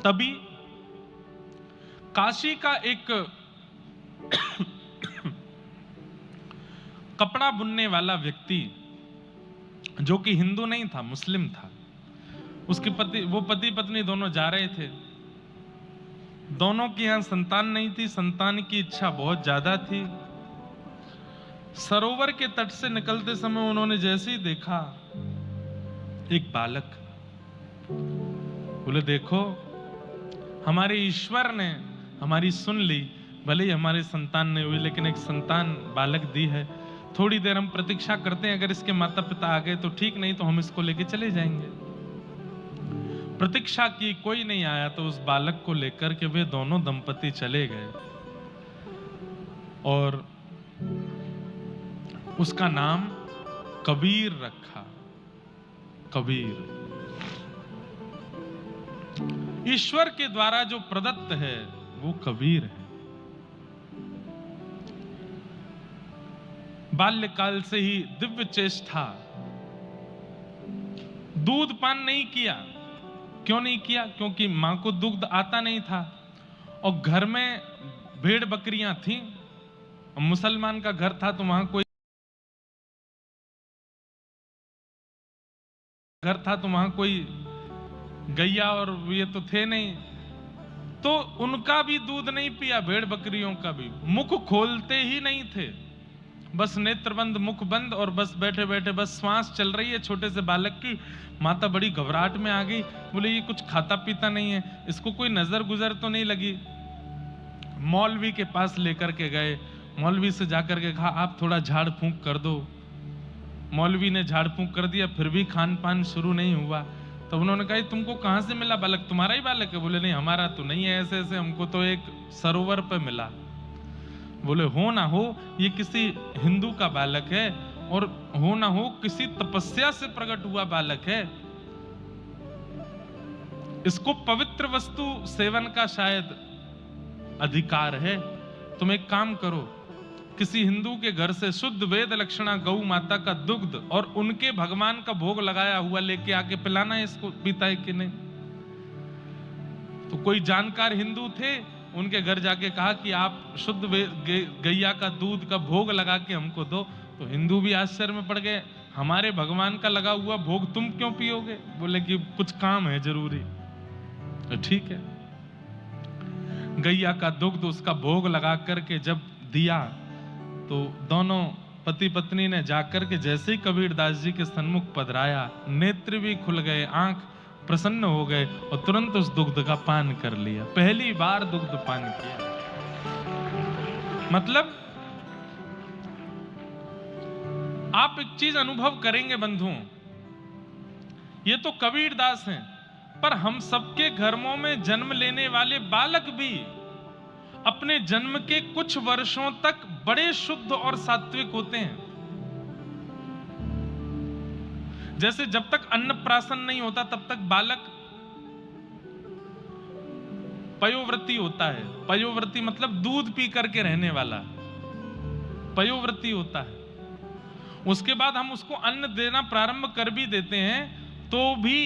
तभी काशी का एक कपड़ा बुनने वाला व्यक्ति, जो कि हिंदू नहीं था, मुस्लिम था, उसके पति पत्नी दोनों जा रहे थे। दोनों की यहां संतान नहीं थी, संतान की इच्छा बहुत ज्यादा थी। सरोवर के तट से निकलते समय उन्होंने जैसे ही देखा एक बालक, बोले देखो हमारे ईश्वर ने हमारी सुन ली, भले ही हमारी संतान नहीं हुई, लेकिन एक संतान बालक दी है। थोड़ी देर हम प्रतीक्षा करते हैं, अगर इसके माता पिता आ गए तो ठीक, नहीं तो हम इसको लेके चले जाएंगे। प्रतीक्षा की, कोई नहीं आया, तो उस बालक को लेकर के वे दोनों दंपति चले गए और उसका नाम कबीर रखा। कबीर ईश्वर के द्वारा जो प्रदत्त है वो कबीर है। बाल्यकाल से ही दिव्य चेष्टा, दूध पान नहीं किया। क्यों नहीं किया? क्योंकि मां को दुग्ध आता नहीं था और घर में भेड़ बकरियां थी। मुसलमान का घर था तो वहां कोई गैया और ये तो थे नहीं, तो उनका भी दूध नहीं पिया, भेड़ बकरियों का भी। मुख खोलते ही नहीं थे, बस नेत्र बंद, मुख बंद, और बस बैठे बैठे बस श्वास चल रही है छोटे से बालक की। माता बड़ी घबराहट में आ गई, बोले ये कुछ खाता पीता नहीं है, इसको कोई नजर गुजर तो नहीं लगी। मौलवी के पास लेकर के गए, मौलवी से जाकर के कहा आप थोड़ा झाड़ फूंक कर दो। मौलवी ने झाड़ फूंक कर दिया, फिर भी खान पान शुरू नहीं हुआ। तो उन्होंने कहा तुमको कहां से मिला बालक, तुम्हारा ही बालक है? बोले नहीं हमारा तो नहीं है, ऐसे ऐसे हमको तो एक सरोवर पे मिला। बोले हो ना हो ये किसी हिंदू का बालक है, और हो ना हो किसी तपस्या से प्रकट हुआ बालक है, इसको पवित्र वस्तु सेवन का शायद अधिकार है। तुम एक काम करो, किसी हिंदू के घर से शुद्ध वेद लक्षणा गौ माता का दुग्ध और उनके भगवान का भोग लगाया हुआ लेके आके पिलाना है इसको, पीता है कि नहीं। तो कोई जानकार हिंदू थे, उनके घर जाके कहा कि आप शुद्ध गैया का दूध का भोग लगा के हमको दो। तो हिंदू भी आश्चर्य में पड़ गए, हमारे भगवान का लगा हुआ भोग तुम क्यों पियोगे? बोले कि कुछ काम है जरूरी। तो ठीक है, गैया का दुग्ध उसका भोग लगा करके जब दिया तो दोनों पति पत्नी ने जाकर के जैसे ही कबीरदास जी के सन्मुख पधराया, नेत्र भी खुल गए, आंख प्रसन्न हो गए और तुरंत उस दुग्ध का पान कर लिया। पहली बार दुग्ध पान किया। मतलब आप एक चीज अनुभव करेंगे बंधुओं, ये तो कबीरदास हैं, पर हम सबके घरों में जन्म लेने वाले बालक भी अपने जन्म के कुछ वर्षों तक बड़े शुद्ध और सात्विक होते हैं। जैसे जब तक अन्नप्राशन नहीं होता तब तक बालक पयोव्रती होता है। पयोव्रती मतलब दूध पी करके रहने वाला पयोव्रती होता है। उसके बाद हम उसको अन्न देना प्रारंभ कर भी देते हैं तो भी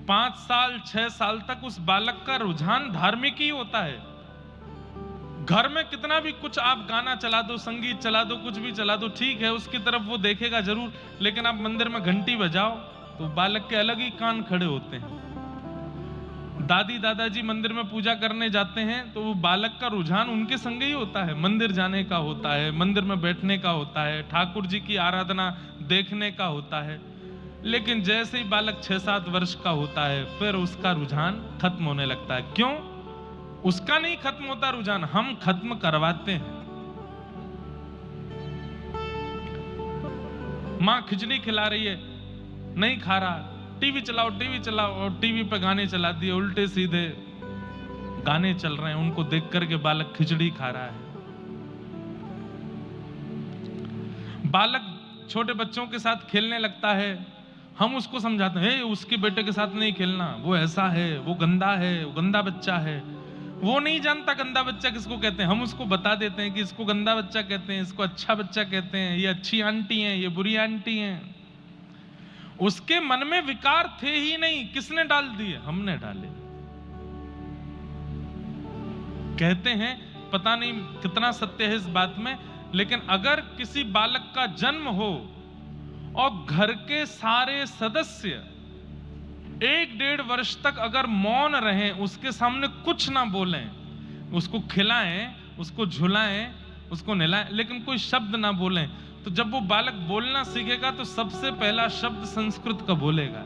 5 साल 6 साल तक उस बालक का रुझान धार्मिक ही होता है। घर में कितना भी कुछ आप गाना चला दो, संगीत चला दो, कुछ भी चला दो, ठीक है उसकी तरफ वो देखेगा जरूर, लेकिन आप मंदिर में घंटी बजाओ तो बालक के अलग ही कान खड़े होते हैं। दादी दादाजी मंदिर में पूजा करने जाते हैं तो वो बालक का रुझान उनके संग ही होता है, मंदिर जाने का होता है, मंदिर में बैठने का होता है, ठाकुर जी की आराधना देखने का होता है। लेकिन जैसे ही बालक 6-7 वर्ष का होता है फिर उसका रुझान खत्म होने लगता है। क्यों? उसका नहीं खत्म होता रुझान, हम खत्म करवाते हैं। मां खिचड़ी खिला रही है, नहीं खा रहा, टीवी चलाओ और टीवी पे गाने चला दिए, उल्टे सीधे गाने चल रहे हैं, उनको देख करके बालक खिचड़ी खा रहा है। बालक छोटे बच्चों के साथ खेलने लगता है, हम उसको समझाते हैं उसके बेटे के साथ नहीं खेलना, वो ऐसा है, वो गंदा है, वो गंदा बच्चा है। वो नहीं जानता गंदा बच्चा किसको कहते हैं, हम उसको बता देते हैं कि इसको गंदा बच्चा कहते हैं, इसको अच्छा बच्चा कहते हैं, ये अच्छी आंटी हैं, ये बुरी आंटी हैं। उसके मन में विकार थे ही नहीं, किसने डाल दिए? हमने डाले। कहते हैं, पता नहीं कितना सत्य है इस बात में, लेकिन अगर किसी बालक का जन्म हो और घर के सारे सदस्य 1-1.5 वर्ष तक अगर मौन रहें, उसके सामने कुछ ना बोलें, उसको खिलाएं, उसको झुलाएं, उसको नहलाएं, लेकिन कोई शब्द ना बोलें, तो जब वो बालक बोलना सीखेगा तो सबसे पहला शब्द संस्कृत का बोलेगा।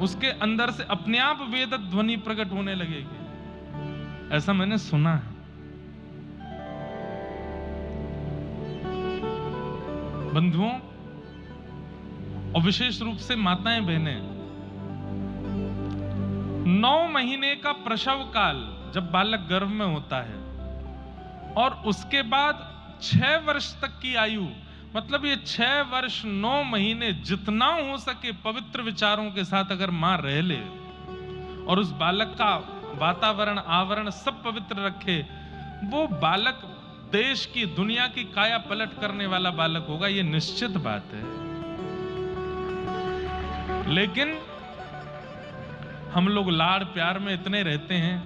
उसके अंदर से अपने आप वेद ध्वनि प्रकट होने लगेगी। ऐसा मैंने सुना है। बंधुओं और विशेष रूप से माताएं बहनें, 9 महीने का प्रसव काल जब बालक गर्भ में होता है और उसके बाद 6 वर्ष तक की आयु, मतलब ये 6 वर्ष 9 महीने जितना हो सके पवित्र विचारों के साथ अगर मां रह ले और उस बालक का वातावरण आवरण सब पवित्र रखे, वो बालक देश की दुनिया की काया पलट करने वाला बालक होगा, ये निश्चित बात है। लेकिन हम लोग लाड़ प्यार में इतने रहते हैं,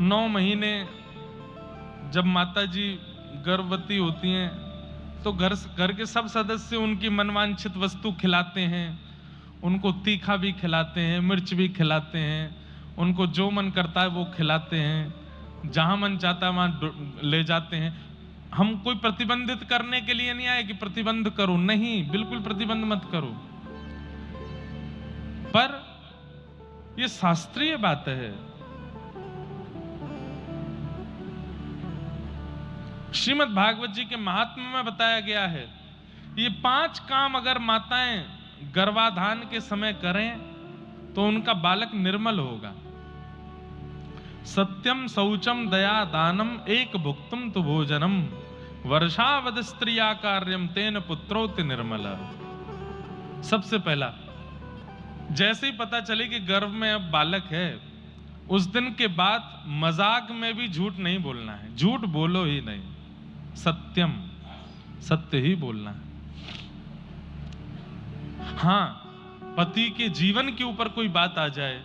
9 महीने जब माताजी गर्भवती होती हैं तो घर के सब सदस्य उनकी मनवांछित वस्तु खिलाते हैं, उनको तीखा भी खिलाते हैं, मिर्च भी खिलाते हैं, उनको जो मन करता है वो खिलाते हैं, जहां मन चाहता है वहां ले जाते हैं। हम कोई प्रतिबंधित करने के लिए नहीं आए कि प्रतिबंध करो, नहीं, बिल्कुल प्रतिबंध मत करो, पर यह शास्त्रीय बात है। श्रीमद् भागवत जी के महात्म्य में बताया गया है, ये 5 काम अगर माताएं गर्भाधान के समय करें तो उनका बालक निर्मल होगा। सत्यम शौचम दया दानम एक भुक्तम तु भोजनम वर्षावद स्त्रिया कार्यम तेन पुत्रोति निर्मला। सबसे पहला, जैसे ही पता चले कि गर्भ में अब बालक है, उस दिन के बाद मजाक में भी झूठ नहीं बोलना है, झूठ बोलो ही नहीं, सत्यम, सत्य ही बोलना है। हां, पति के जीवन के ऊपर कोई बात आ जाए,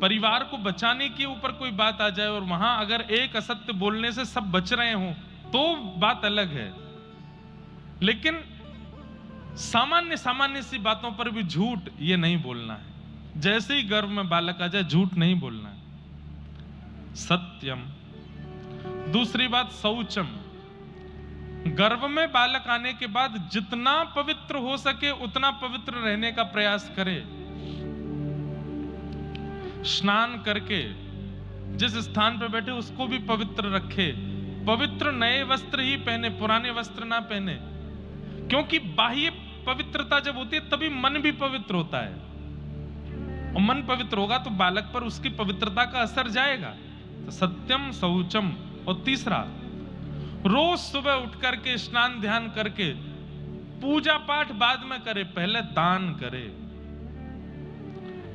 परिवार को बचाने के ऊपर कोई बात आ जाए और वहां अगर एक असत्य बोलने से सब बच रहे हो तो बात अलग है, लेकिन सामान्य सामान्य सी बातों पर भी झूठ ये नहीं बोलना है। जैसे ही गर्भ में बालक आ जाए झूठ नहीं बोलना है, सत्यम। दूसरी बात शौचम, गर्भ में बालक आने के बाद जितना पवित्र हो सके उतना पवित्र रहने का प्रयास करे। स्नान करके जिस स्थान पर बैठे उसको भी पवित्र रखे, पवित्र नए वस्त्र ही पहने, पुराने वस्त्र ना पहने, क्योंकि बाह्य पवित्रता जब होती है तभी मन भी पवित्र होता है, और मन पवित्र होगा तो बालक पर उसकी पवित्रता का असर जाएगा। तो सत्यम शौचम। और तीसरा, रोज सुबह उठ करके स्नान ध्यान करके पूजा पाठ बाद में करे, पहले दान करे,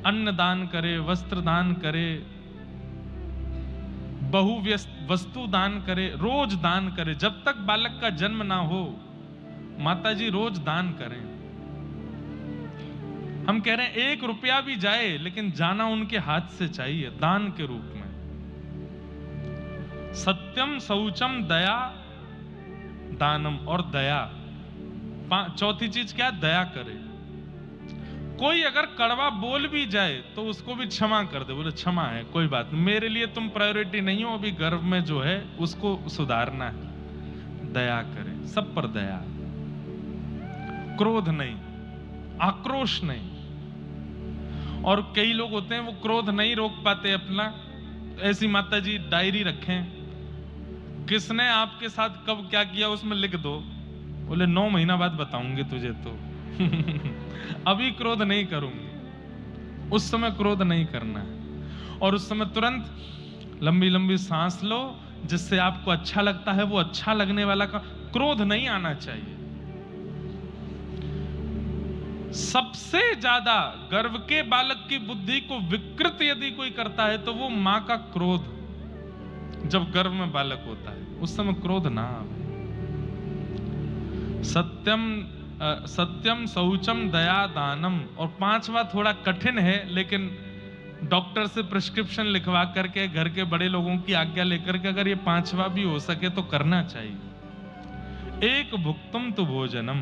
अन्न दान करे, वस्त्र दान करे, वस्तु दान करे, रोज दान करे। जब तक बालक का जन्म ना हो माताजी रोज दान करें। हम कह रहे हैं 1 रुपया भी जाए लेकिन जाना उनके हाथ से चाहिए, दान के रूप में। सत्यम शौचम दया दानम, और दया। चौथी चीज क्या? दया करे। कोई अगर कड़वा बोल भी जाए तो उसको भी क्षमा कर दे, बोले क्षमा है, कोई बात नहीं, मेरे लिए तुम प्रायोरिटी नहीं हो, अभी गर्भ में जो है उसको सुधारना है। दया करे, सब पर दया, क्रोध नहीं, आक्रोश नहीं। और कई लोग होते हैं वो क्रोध नहीं रोक पाते अपना, ऐसी माताजी डायरी रखें, किसने आपके साथ कब क्या किया उसमें लिख दो, बोले 9 महीना बाद बताऊंगी तुझे, तो अभी क्रोध नहीं करूंगी। उस समय क्रोध नहीं करना है, और उस समय तुरंत लंबी लंबी सांस लो, जिससे आपको अच्छा लगता है वो अच्छा लगने वाला का क्रोध नहीं आना चाहिए। सबसे ज्यादा गर्भ के बालक की बुद्धि को विकृत यदि कोई करता है तो वो मां का क्रोध। जब गर्भ में बालक होता है उस समय क्रोध ना आवे। सत्यम शौचम दया दानम। और 5वां थोड़ा कठिन है, लेकिन डॉक्टर से प्रिस्क्रिप्शन लिखवा करके घर के बड़े लोगों की आज्ञा लेकर के अगर ये 5वां भी हो सके तो करना चाहिए। एक भुक्तम तु भोजनम,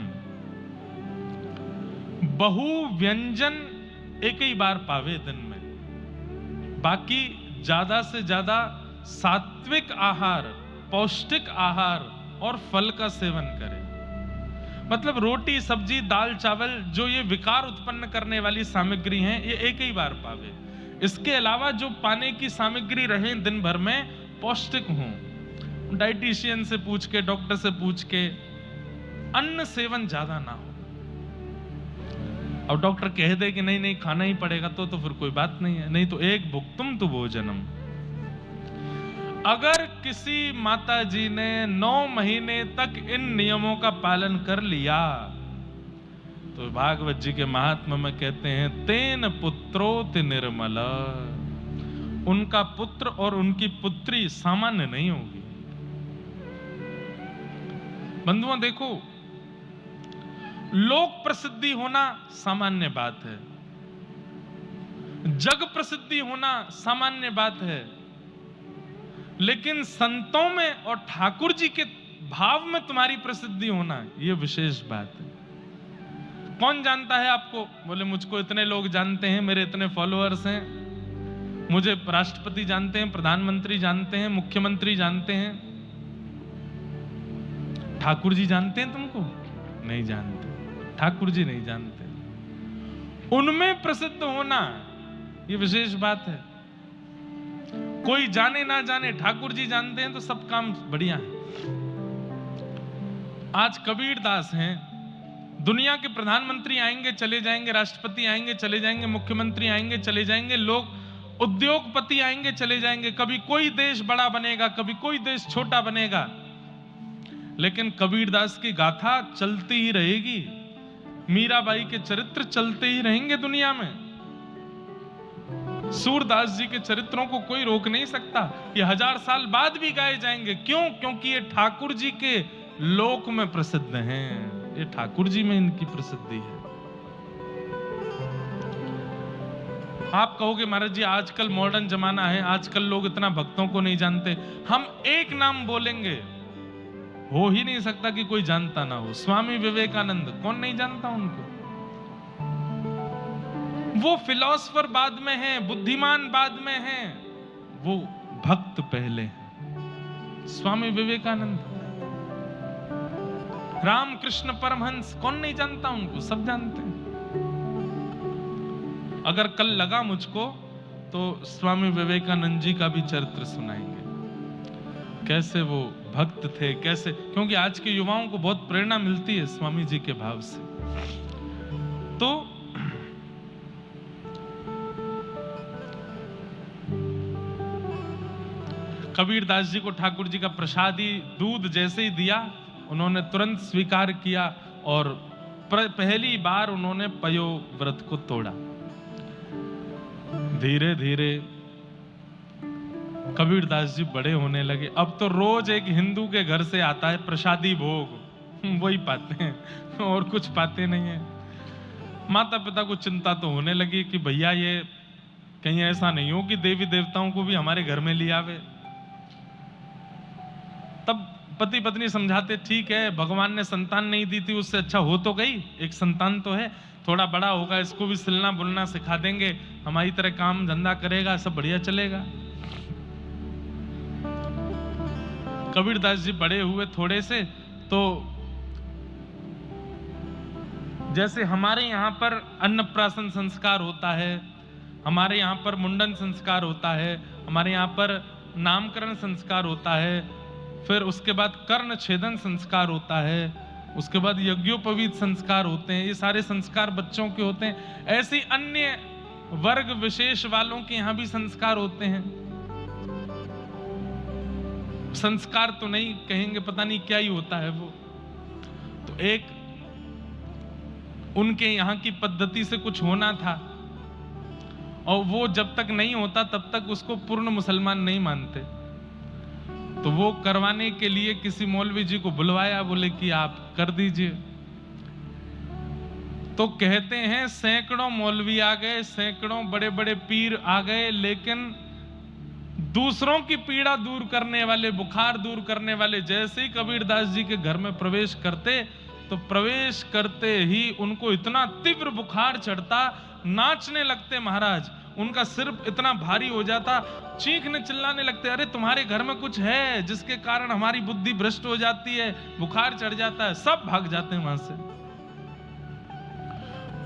बहु व्यंजन एक ही बार पावे दिन में, बाकी ज्यादा से ज्यादा सात्विक आहार, पौष्टिक आहार और फल का सेवन करें। मतलब रोटी सब्जी दाल चावल, जो ये विकार उत्पन्न करने वाली सामग्री हैं, ये एक ही बार पावे। इसके अलावा जो पाने की सामग्री रहे दिन भर में पौष्टिक हों। डाइटिशियन से पूछ के, डॉक्टर से पूछ के, अन्न सेवन ज्यादा ना हो। अब डॉक्टर कह दे कि नहीं नहीं खाना ही पड़ेगा तो फिर कोई बात नहीं है, नहीं तो एक भुक्तम तु भोजनम। अगर किसी माता जी ने 9 महीने तक इन नियमों का पालन कर लिया तो भागवत जी के महात्म्य में कहते हैं तेन पुत्रोति निर्मल, उनका पुत्र और उनकी पुत्री सामान्य नहीं होगी। बंधुओं देखो, लोक प्रसिद्धि होना सामान्य बात है, जग प्रसिद्धि होना सामान्य बात है, लेकिन संतों में और ठाकुर जी के भाव में तुम्हारी प्रसिद्धि होना यह विशेष बात है। कौन जानता है आपको? बोले मुझको इतने लोग जानते हैं, मेरे इतने फॉलोअर्स हैं, मुझे राष्ट्रपति जानते हैं, प्रधानमंत्री जानते हैं, मुख्यमंत्री जानते हैं। ठाकुर जी जानते हैं तुमको? नहीं जानते, ठाकुर जी नहीं जानते। उनमें प्रसिद्ध होना ये विशेष बात है। कोई जाने ना जाने, ठाकुर जी जानते हैं तो सब काम बढ़िया है। आज कबीर दास हैं, दुनिया के प्रधानमंत्री आएंगे चले जाएंगे, राष्ट्रपति आएंगे चले जाएंगे, मुख्यमंत्री आएंगे चले जाएंगे, लोग उद्योगपति आएंगे चले जाएंगे, कभी कोई देश बड़ा बनेगा, कभी कोई देश छोटा बनेगा, लेकिन कबीर दास की गाथा चलती ही रहेगी। मीराबाई के चरित्र चलते ही रहेंगे दुनिया में। सूरदास जी के चरित्रों को कोई रोक नहीं सकता। ये 1000 साल बाद भी गाए जाएंगे। क्यों? क्योंकि ये ठाकुर जी के लोक में प्रसिद्ध हैं। ये ठाकुर जी में इनकी प्रसिद्धि है। आप कहोगे महाराज जी आजकल मॉडर्न जमाना है, आजकल लोग इतना भक्तों को नहीं जानते। हम एक नाम बोलेंगे, हो ही नहीं सकता कि कोई जानता ना हो। स्वामी विवेकानंद, कौन नहीं जानता उनको? वो फिलोसफर बाद में हैं, बुद्धिमान बाद में हैं, वो भक्त पहले हैं। स्वामी विवेकानंद, रामकृष्ण परमहंस, कौन नहीं जानता उनको? सब जानते हैं। अगर कल लगा मुझको तो स्वामी विवेकानंद जी का भी चरित्र सुनाएंगे, कैसे वो भक्त थे, कैसे, क्योंकि आज के युवाओं को बहुत प्रेरणा मिलती है स्वामी जी के भाव से। तो कबीर दास जी को ठाकुर जी का प्रसादी दूध जैसे ही दिया, उन्होंने तुरंत स्वीकार किया और पहली बार उन्होंने पयो व्रत को तोड़ा। धीरे धीरे कबीर दास जी बड़े होने लगे। अब तो रोज एक हिंदू के घर से आता है प्रसादी भोग, वही पाते हैं और कुछ पाते नहीं है। माता पिता को चिंता तो होने लगी कि भैया ये कहीं ऐसा नहीं हो कि देवी देवताओं को भी हमारे घर में ले आवे। तब पति पत्नी समझाते, ठीक है भगवान ने संतान नहीं दी थी, उससे अच्छा हो तो गई, एक संतान तो है, थोड़ा बड़ा होगा इसको भी सिलना बुनना सिखा देंगे, हमारी तरह काम धंधा करेगा, सब बढ़िया चलेगा। कबीर दास जी बड़े हुए थोड़े से, तो जैसे हमारे यहाँ पर अन्नप्राशन संस्कार होता है, हमारे यहाँ पर मुंडन संस्कार होता है, हमारे यहाँ पर नामकरण संस्कार होता है, फिर उसके बाद कर्ण छेदन संस्कार होता है, उसके बाद यज्ञोपवीत संस्कार होते हैं। ये सारे संस्कार बच्चों के होते हैं। ऐसे अन्य वर्ग विशेष वालों के यहाँ भी संस्कार होते हैं। संस्कार तो नहीं कहेंगे, पता नहीं क्या ही होता है वो। तो एक उनके यहाँ की पद्धति से कुछ होना था, और वो जब तक नहीं होता तब तक उसको पूर्ण मुसलमान नहीं मानते। तो वो करवाने के लिए किसी मौलवी जी को बुलवाया, बोले कि आप कर दीजिए। तो कहते हैं सैकड़ों मौलवी आ गए, सैकड़ों बड़े बड़े पीर आ गए, लेकिन दूसरों की पीड़ा दूर करने वाले, बुखार दूर करने वाले जैसे ही कबीर दास जी के घर में प्रवेश करते, तो प्रवेश करते ही उनको इतना तीव्र बुखार चढ़ता, नाचने लगते महाराज। उनका सिर इतना भारी हो जाता, चीखने चिल्लाने लगते, अरे तुम्हारे घर में कुछ है जिसके कारण हमारी बुद्धि भ्रष्ट हो जाती है, बुखार चढ़ जाता है। सब भाग जाते हैं वहां से।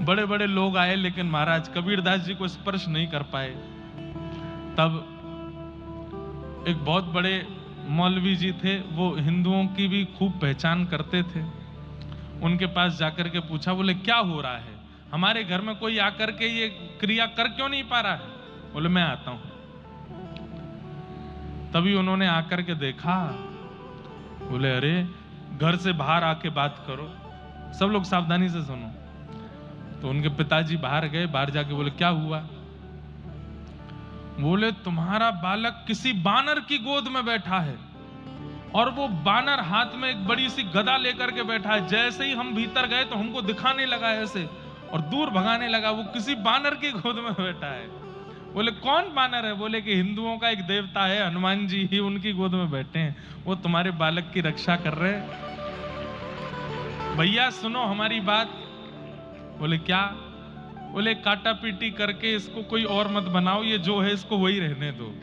बड़े बड़े लोग आए, लेकिन महाराज कबीर दास जी को स्पर्श नहीं कर पाए। तब एक बहुत बड़े मौलवी जी थे, वो हिंदुओं की भी खूब पहचान करते थे। उनके पास जाकर के पूछा, बोले क्या हो रहा है, हमारे घर में कोई आकर के ये क्रिया कर क्यों नहीं पा रहा है? बोले मैं आता हूं। तभी उन्होंने आकर के देखा, बोले अरे घर से बाहर आके बात करो, सब लोग सावधानी से सुनो। तो उनके पिताजी बाहर गए, बाहर जाके बोले क्या हुआ? बोले तुम्हारा बालक किसी बानर की गोद में बैठा है, और वो बानर हाथ में एक बड़ी सी गदा लेकर के बैठा है। जैसे ही हम भीतर गए तो हमको दिखाने लगा ऐसे, और दूर भगाने लगा। वो किसी बानर की गोद में बैठा है। बोले कौन बानर है? बोले कि हिंदुओं का एक देवता है हनुमान जी, ही उनकी गोद में बैठे हैं, वो तुम्हारे बालक की रक्षा कर रहे हैं। भैया सुनो हमारी बात। बोले क्या? बोले काटा पीटी करके इसको कोई और मत बनाओ, ये जो है इसको वही रहने दो।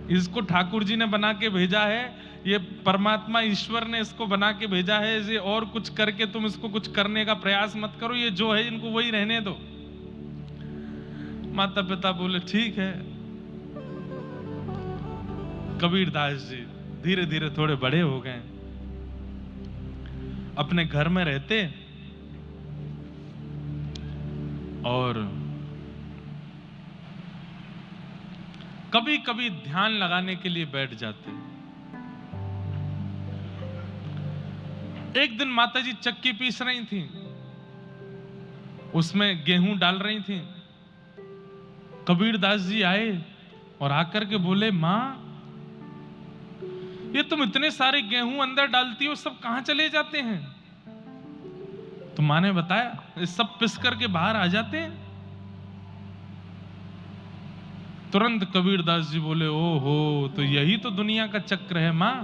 इसको ठाकुर जी ने बना के भेजा है, ये परमात्मा ईश्वर ने इसको बना के भेजा है, ये और कुछ करके तुम इसको कुछ करने का प्रयास मत करो, ये जो है इनको वही रहने दो। माता पिता बोले ठीक है। कबीरदास जी धीरे धीरे थोड़े बड़े हो गए, अपने घर में रहते और कभी कभी ध्यान लगाने के लिए बैठ जाते। एक दिन माताजी चक्की पीस रही थी, उसमें गेहूं डाल रही थी। कबीरदास जी आए और आकर के बोले, मां ये तुम इतने सारे गेहूं अंदर डालती हो, सब कहां चले जाते हैं? तो मां ने बताया, ये सब पिस करके बाहर आ जाते हैं। तुरंत कबीरदास जी बोले, ओहो, तो यही तो दुनिया का चक्र है मां।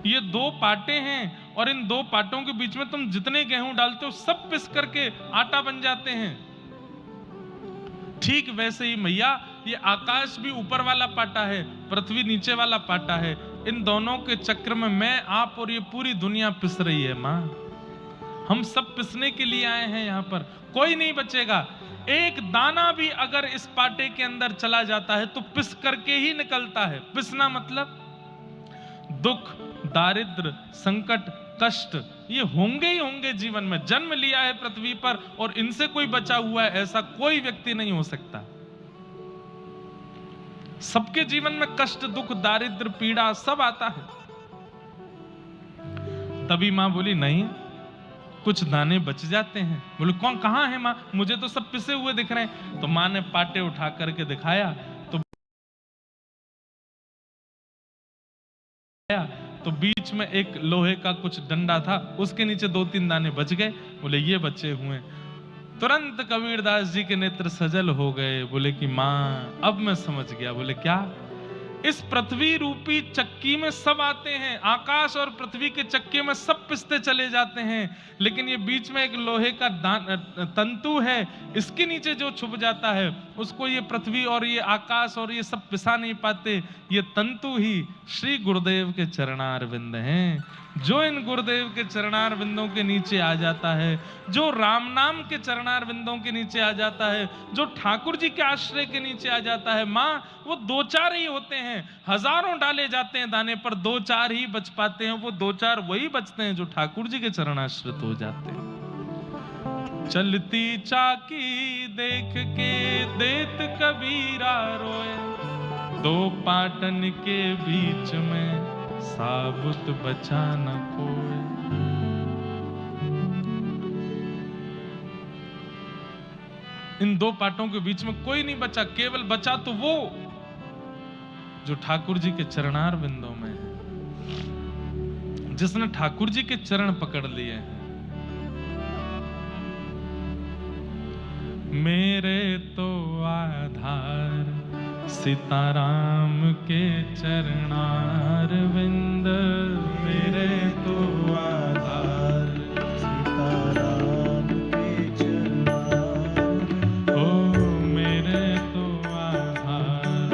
ये दो पाटे हैं और इन दो पाटों के बीच में तुम जितने गेहूं डालते हो सब पिस करके आटा बन जाते हैं। ठीक वैसे ही मैया, ये आकाश भी ऊपर वाला पाटा है, पृथ्वी नीचे वाला पाटा है। इन दोनों के चक्र में मैं, आप और ये पूरी दुनिया पिस रही है मां। हम सब पिसने के लिए आए हैं यहाँ पर, कोई नहीं बचेगा। एक दाना भी अगर इस पाटे के अंदर चला जाता है तो पिस करके ही निकलता है। पिसना मतलब दुख, दारिद्र, संकट, कष्ट ये होंगे ही होंगे जीवन में। जन्म लिया है पृथ्वी पर और इनसे कोई बचा हुआ है ऐसा कोई व्यक्ति नहीं हो सकता। सबके जीवन में कष्ट, दुख, दारिद्र, पीड़ा सब आता है। तभी मां बोली, नहीं कुछ दाने बच जाते हैं। बोले कौन, कहां है मां? मुझे तो सब पिसे हुए दिख रहे हैं। तो मां ने पाटे उठा करके दिखाया तो बीच में एक लोहे का कुछ डंडा था, उसके नीचे 2-3 दाने बच गए। बोले ये बचे हुए। तुरंत कबीरदास जी के नेत्र सजल हो गए। बोले कि मां अब मैं समझ गया। बोले क्या? इस पृथ्वी रूपी चक्की में सब आते हैं, आकाश और पृथ्वी के चक्के में सब पिसते चले जाते हैं, लेकिन ये बीच में एक लोहे का तंतु है, इसके नीचे जो छुप जाता है उसको ये पृथ्वी और ये आकाश और ये सब पिसा नहीं पाते। ये तंतु ही श्री गुरुदेव के चरणारविंद हैं। जो इन गुरुदेव के चरणारविंदों के नीचे आ जाता है, जो राम नाम के चरणारविंदों के नीचे आ जाता है, जो ठाकुर जी के आश्रय के नीचे आ जाता है, माँ वो 2-4 ही होते हैं। हजारों डाले जाते हैं दाने पर, 2-4 ही बच पाते हैं। वो 2-4 वही बचते हैं जो ठाकुर जी के चरणाश्रित हो जाते हैं। चलती चाकी देख के देत कबीरा रोए, 2 पाटन के बीच में साबुत बचा न कोई। इन 2 पाटों के बीच में कोई नहीं बचा, केवल बचा तो वो जो ठाकुर जी के चरणार बिंदों में है, जिसने ठाकुर जी के चरण पकड़ लिए हैं। मेरे तो आधार सीताराम के चरणार विंद, मेरे तो आधार सीताराम के चरणार, ओ मेरे तो आधार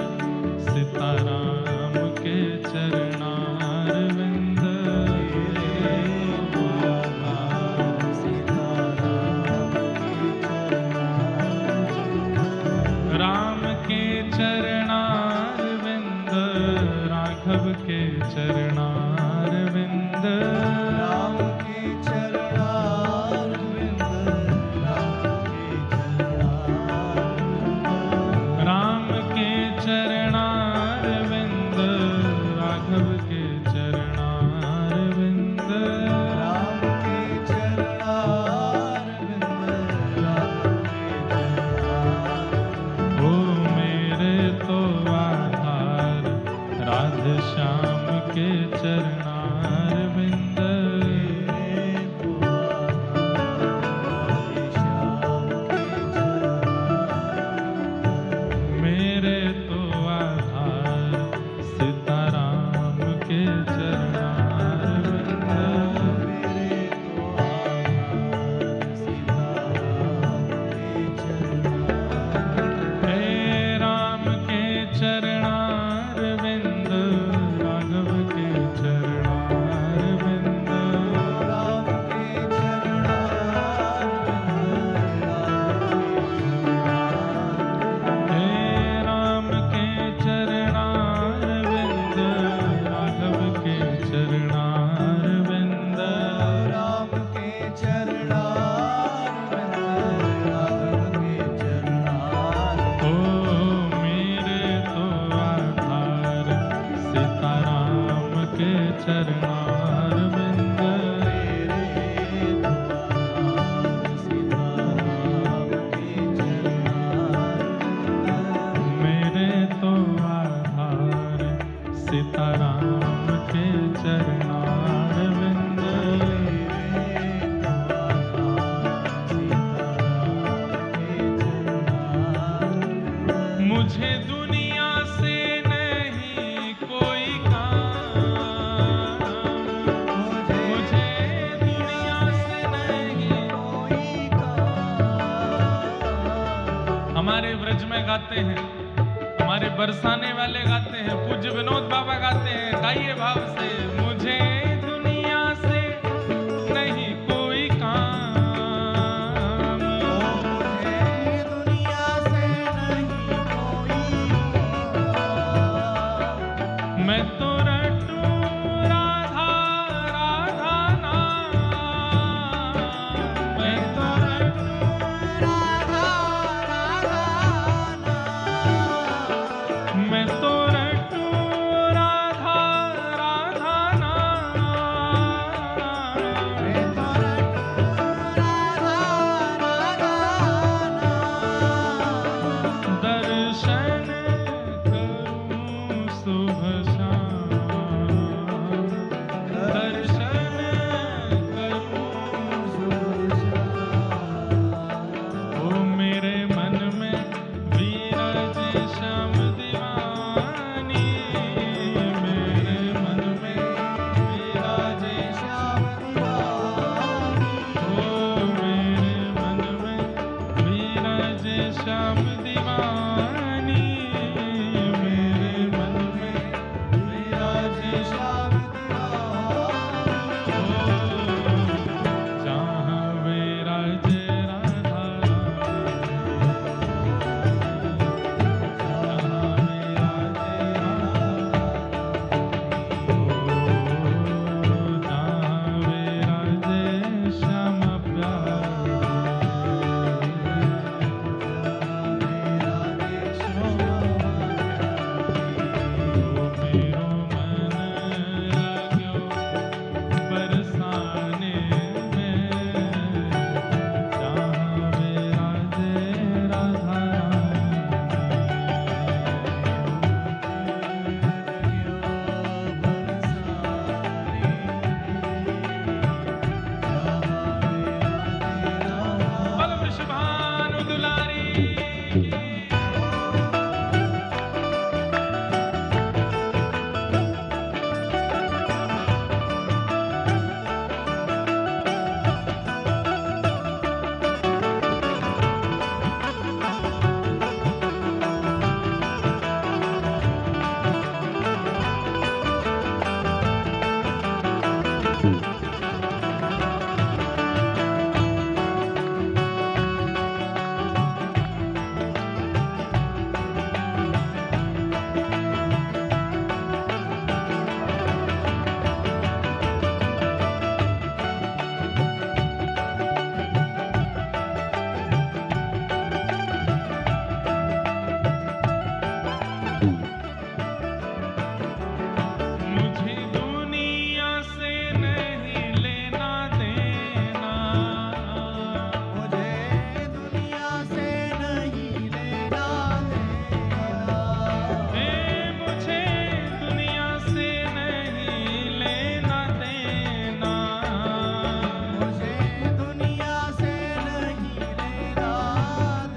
सीताराम के चरणार विंद, मेरे तो आधार सीताराम के चरणार, राम के चरणार विंद, राघव के चरणार विंद, राम के चरणार विंद, राम के चरणार विंद, राघव के चरणार विंद, राम के चरणार विंद, राघव के चरणार, ओ मेरे तो आधार राधे श्याम के चरणारविंद मेरे तो आधार सीताराम के चरणारविंद मुझे दुनिया से नहीं कोई काम, मुझे दुनिया से नहीं कोई काम। हमारे ब्रज में गाते हैं, हमारे बरसाने वाले गाते हैं, पूज्य विनोद बाबा गाते हैं, गाइए भाव से। मुझे दुनिया से नहीं कोई काम, मुझे दुनिया से नहीं कोई काम। मैं तो रटूं राधा राधा नाम, मैं तो रटूं राधा राधा नाम। मैं तो रटूं राधा राधा नाम। मैं तो रटूं राधा राधा नाम। दर्शन करूं सुबह शाम, दर्शन करूं सुबह शाम। ओ मेरे मन में विराजे श्याम दीवानी, मेरे मन में विराजे श्याम दीवानी। ओ मेरे मन में विराजे श्याम दीवानी, मेरे मन में विराजे श्याम दीवानी। जहाँ विराजे राधा जहाँ विराजे जहाँ विराजे श्याम मेरो मन लाग्यो बरसाने में, जहाँ विराजे राधा बोलो वृषभानु दुलारी की। मुझे दुनिया से नहीं लेना देना, मुझे दुनिया से नहीं लेना देना। मुझे दुनिया से नहीं लेना देना। मुझे दुनिया से नहीं लेना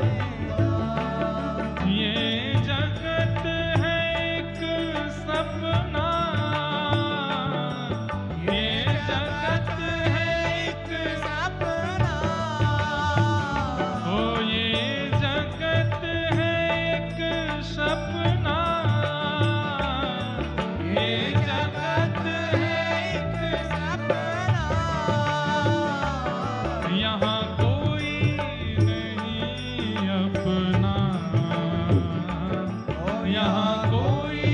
देना। ये जगत है एक सपना, ये जगत है एक सपना। ओ ये जगत है एक सपना, ये जगत है एक सपना। यहाँ कोई नहीं अपना, यहाँ कोई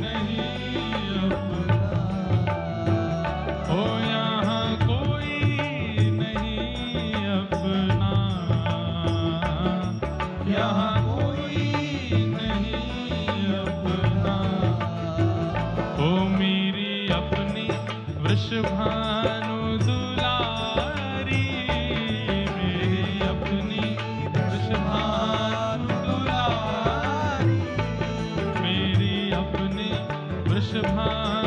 नहीं अपना, ओ यहाँ कोई नहीं अपना, यहाँ कोई नहीं अपना। ओ मेरी अपनी वृषभानु दुलारी, मेरी अपनी वृषभानु दुलारी, मेरी अपनी वृषभानु